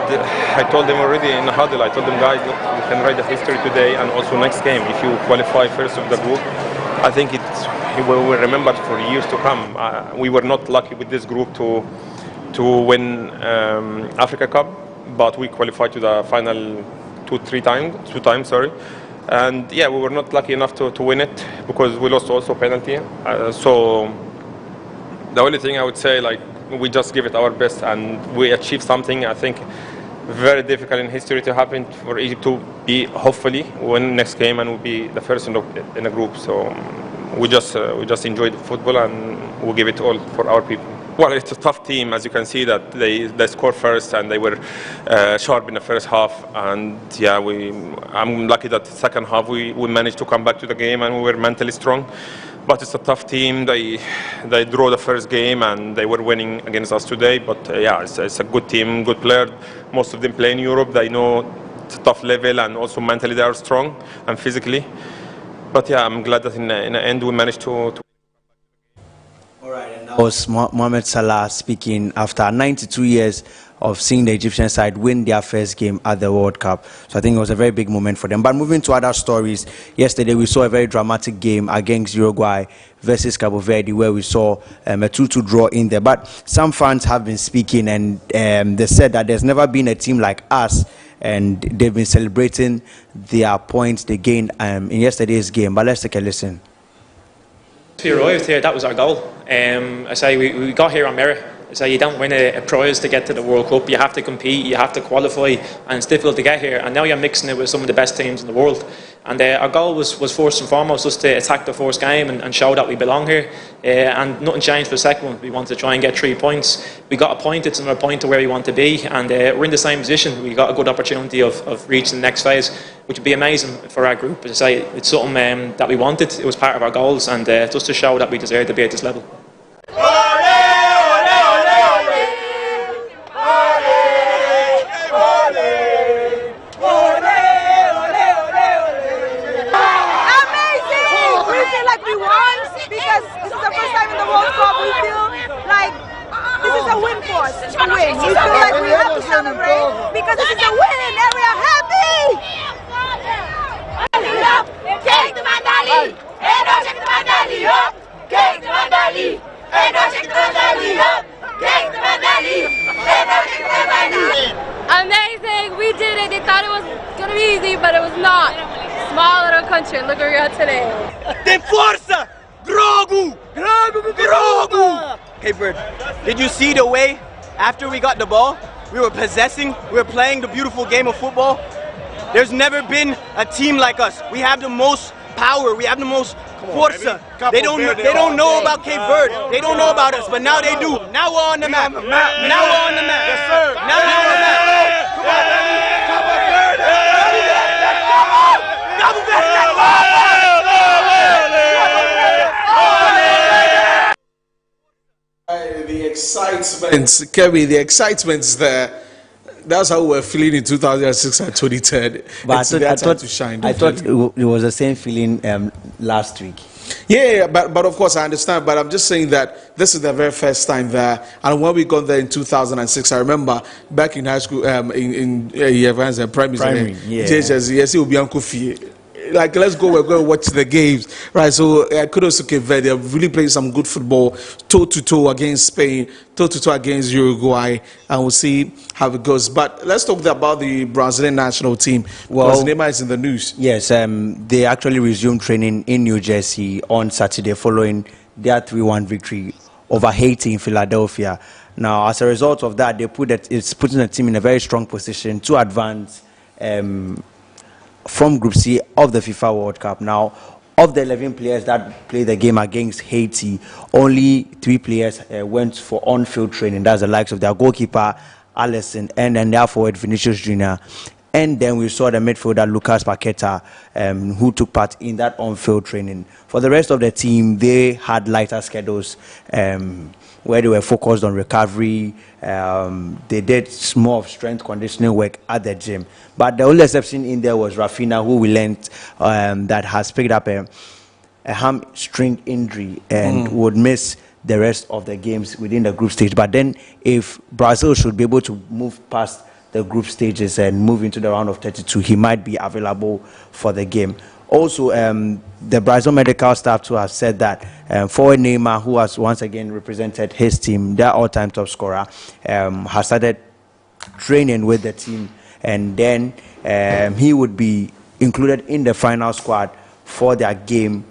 I told them already in the huddle, I told them, guys, look, you can write the history today and also next game. If you qualify first of the group, I think we will remember for years to come. We were not lucky with this group to win Africa Cup, but we qualified to the final two times, and yeah, we were not lucky enough to win it because we lost also penalty. So the only thing I would say, like, we just give it our best and we achieved something I think very difficult in history to happen, for Egypt to be hopefully win next game and we'll be the first in a group. So we just enjoyed football and we give it all for our people. Well, it's a tough team, as you can see that they scored first and they were sharp in the first half. And yeah, I'm lucky that the second half we managed to come back to the game and we were mentally strong. But it's a tough team. They drew the first game and they were winning against us today. But yeah, it's a good team, good player. Most of them play in Europe. They know it's a tough level and also mentally they are strong and physically. But yeah, I'm glad that in the end we managed to was Mohamed Salah speaking after 92 years of seeing the Egyptian side win their first game at the World Cup. So I think it was a very big moment for them. But moving to other stories, yesterday we saw a very dramatic game against Uruguay versus Cabo Verde where we saw a 2-2 draw in there. But some fans have been speaking and they said that there's never been a team like us, and they've been celebrating their points they gained in yesterday's game. But let's take a listen. We arrived here, that was our goal. I say we got here on merit. I say you don't win a prize to get to the World Cup. You have to compete, you have to qualify, and it's difficult to get here. And now you're mixing it with some of the best teams in the world. And our goal was first and foremost just to attack the first game and show that we belong here. And nothing changed for the second one. We wanted to try and get 3 points. We got a point, it's another point to where we want to be. And we're in the same position. We got a good opportunity of reaching the next phase, which would be amazing for our group. As I say, it's something that we wanted. It was part of our goals, and just to show that we deserve to be at this level. We feel like we have to celebrate because this is a win and we are happy! Take the Mandali! Hey, no, take the Mandali! Take the Mandali! Hey, no, take the Mandali! Take the Mandali! Hey, no, take the Mandali! Amazing! We did it! They thought it was going to be easy, but it was not. Small little country, look where we are today. Tem força! Grogu! Grogu! Grogu! Hey, Bird, did you see the way after we got the ball, we were possessing, we were playing the beautiful game of football? There's never been a team like us. We have the most power, we have the most força. They don't know about Cape Verde. They don't know about us, but now they do. Now we're on the map. Now we're on the map. Yes, sir. Now we're on the map. Come on. Cabo Verde. The excitement, Kevin, the excitement's there. That's how we were feeling in 2006 and 2010. But I thought it was the same feeling last week. Yeah, but of course I understand. But I'm just saying that this is the very first time there. And when we got there in 2006, I remember back in high school, in primary, yes, it would be Uncle Fee. Like, let's go, we're going to watch the games, right? So kudos to Cape Verde. They're really playing some good football, toe-to-toe against Spain, toe-to-toe against Uruguay, and we'll see how it goes. But let's talk about the Brazilian national team, because Neymar is in the news. Yes, they actually resumed training in New Jersey on Saturday following their 3-1 victory over Haiti in Philadelphia. Now, as a result of that, it's putting the team in a very strong position to advance from Group C of the FIFA World Cup. Now, of the 11 players that played the game against Haiti, only 3 players went for on-field training. That's the likes of their goalkeeper, Alisson, and then their forward, Vinicius Jr. And then we saw the midfielder, Lucas Paqueta, who took part in that on-field training. For the rest of the team, they had lighter schedules where they were focused on recovery. They did more of strength conditioning work at the gym. But the only exception in there was Rafinha, who we learned that has picked up a hamstring injury and would miss the rest of the games within the group stage. But then if Brazil should be able to move past the group stages and move into the round of 32, he might be available for the game. Also, the Brazil medical staff too have said that forward Neymar, who has once again represented his team, their all-time top scorer, has started training with the team, and then he would be included in the final squad for their game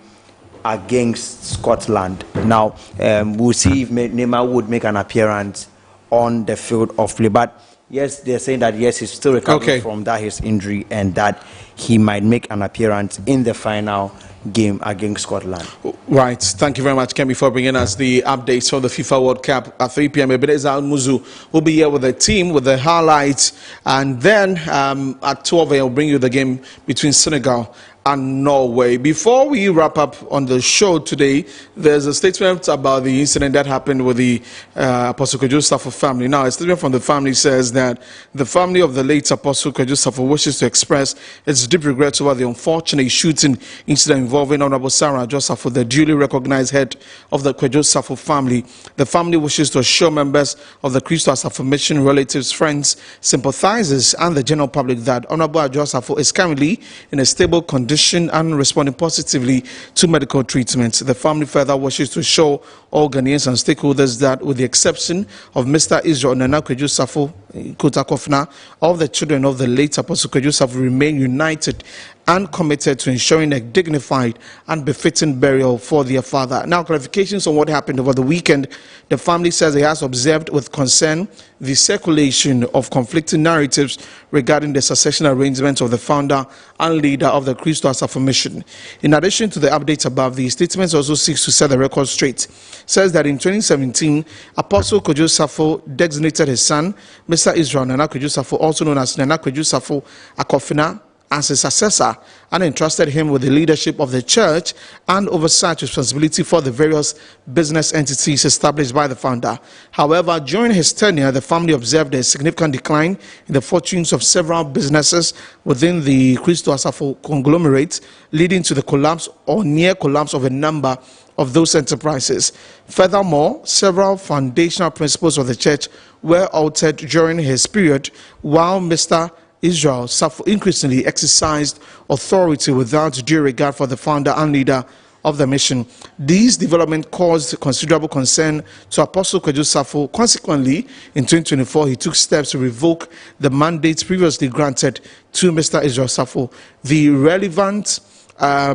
against Scotland. Now, we'll see if Neymar would make an appearance on the field of play. But yes, they're saying that yes, he's still recovering from his injury, and that he might make an appearance in the final game against Scotland. Right. Thank you very much, Kemi, for bringing us the updates for the FIFA World Cup at 3 p.m. Ebenezer Muzu will be here with the team with the highlights, and then at 12 a.m. we'll bring you the game between Senegal and Norway. Before we wrap up on the show today, there's a statement about the incident that happened with the Apostle Kwadwo Sarfo family. Now, a statement from the family says that the family of the late Apostle Kwadwo Sarfo wishes to express its deep regret over the unfortunate shooting incident involving Honorable Sarah Adwoa Sarfo, the duly recognized head of the Kwadwo Sarfo family. The family wishes to assure members of the Christo Asafo Mission, relatives, friends, sympathizers, and the general public that Honorable Adwoa Sarfo is currently in a stable condition and responding positively to medical treatment. The family further wishes to assure all Ghanaians and stakeholders that, with the exception of Mr. Israel Nana Kwadwo Sarfo Kotakofna, all the children of the late Apostle Kwadwo Sarfo remain united and committed to ensuring a dignified and befitting burial for their father. Now, clarifications on what happened over the weekend. The family says it has observed with concern the circulation of conflicting narratives regarding the succession arrangements of the founder and leader of the Christo Asafo Mission. In addition to the updates above, the statement also seeks to set the record straight. Says that in 2017, Apostle Kwadwo Sarfo designated his son, Mr. Israel Nana Kwadwo Sarfo, also known as Nana Kwadwo Sarfo Akofina, as his successor, and entrusted him with the leadership of the church and oversight responsibility for the various business entities established by the founder. However, during his tenure, the family observed a significant decline in the fortunes of several businesses within the Christo Asafo conglomerate, leading to the collapse or near collapse of a number of those enterprises. Furthermore, several foundational principles of the church were altered during his period, while Mr. Israel Sarfo increasingly exercised authority without due regard for the founder and leader of the mission. These developments caused considerable concern to Apostle Kwadwo Sarfo. Consequently, in 2024, he took steps to revoke the mandates previously granted to Mr. Israel Sarfo. The relevant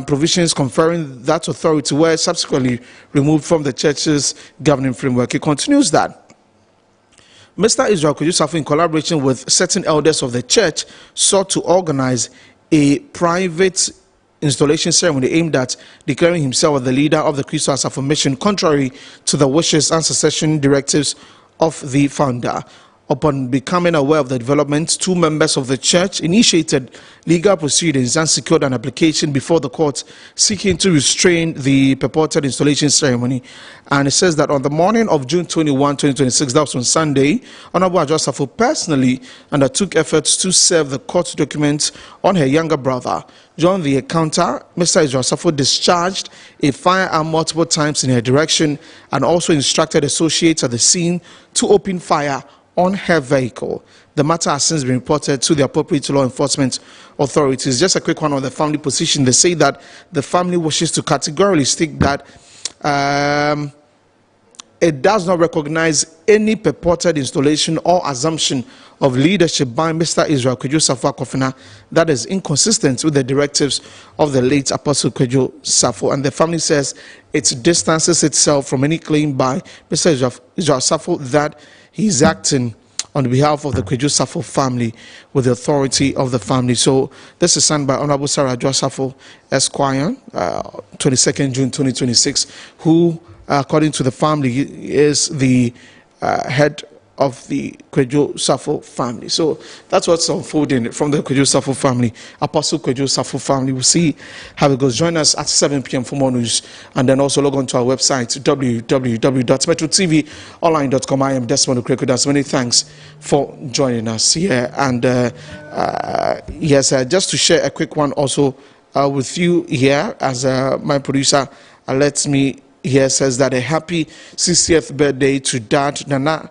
provisions conferring that authority were subsequently removed from the church's governing framework. He continues that Mr. Israel Kwadwo Sarfo, in collaboration with certain elders of the church, sought to organize a private installation ceremony aimed at declaring himself as the leader of the Christo Asafo Mission, contrary to the wishes and succession directives of the founder. Upon becoming aware of the developments, two members of the church initiated legal proceedings and secured an application before the court seeking to restrain the purported installation ceremony. And it says that on the morning of June 21, 2026, that was on Sunday, Honorable Adwoa Sarfo personally undertook efforts to serve the court documents on her younger brother. During the encounter, Mr. Israel Sarfo discharged a firearm multiple times in her direction and also instructed associates at the scene to open fire on her vehicle. The matter has since been reported to the appropriate law enforcement authorities. Just a quick one on the family position. They say that the family wishes to categorically state that it does not recognize any purported installation or assumption of leadership by Mr. Israel Kwadwo Sarfo Akofina that is inconsistent with the directives of the late Apostle Kwadwo Sarfo. And the family says it distances itself from any claim by Mr. Israel Sarfo that he is acting on behalf of the Kwadwo Sarfo family with the authority of the family. So this is signed by Honorable Sarah Adwoa Sarfo Esquire, 22nd June 2026, who, according to the family, is the head of the Kwejo Safo family. So that's what's unfolding from the Kwejo Safo family. Apostle Kwejo Safo family. We'll see how it goes. Join us at 7 p.m. for more news. And then also log on to our website, www.metrotvonline.com. I am Desmond Okrekodas. Many thanks for joining us here. And yes, just to share a quick one also with you here, as my producer lets me here, says that a happy 60th birthday to Dad Nana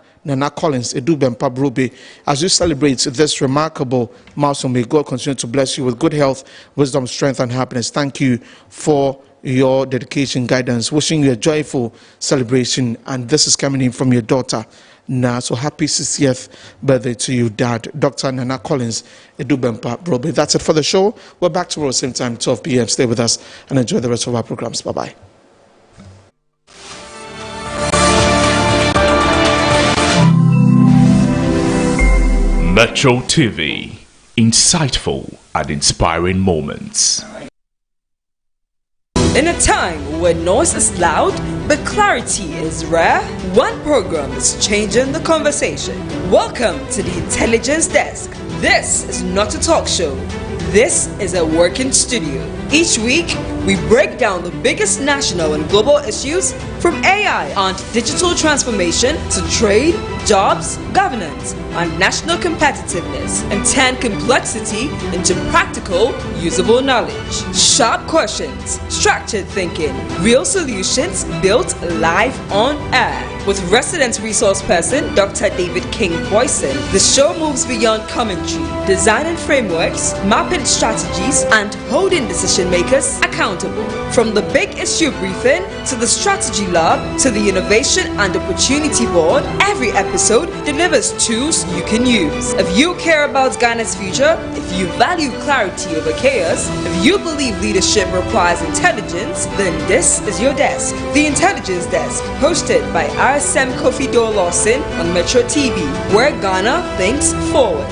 Collins Edu Bempa Brobe. As you celebrate this remarkable milestone, may God continue to bless you with good health, wisdom, strength, and happiness. Thank you for your dedication, guidance. Wishing you a joyful celebration. And this is coming in from your daughter. So happy 60th birthday to you, Dad, Dr. Nana Collins Edu Bempa Brobe. That's it for the show. We're back tomorrow same time, 12 p.m. Stay with us and enjoy the rest of our programs. Bye-bye. Metro TV, insightful and inspiring moments. In a time where noise is loud but clarity is rare, one program is changing the conversation. Welcome to the Intelligence Desk. This is not a talk show. This is a working studio. Each week, we break down the biggest national and global issues from AI and digital transformation to trade, jobs, governance, and national competitiveness, and turn complexity into practical, usable knowledge. Sharp questions, structured thinking, real solutions built live on air. With resident resource person Dr. David King Boyson, the show moves beyond commentary, designing frameworks, mapping strategies, and holding decision makers accountable. From the big issue briefing to the strategy lab to the innovation and opportunity board, every episode delivers tools you can use. If you care about Ghana's future, if you value clarity over chaos, if you believe leadership requires intelligence, then this is your desk. The Intelligence Desk, hosted by RSM Kofi Dole Lawson on Metro TV, where Ghana thinks forward.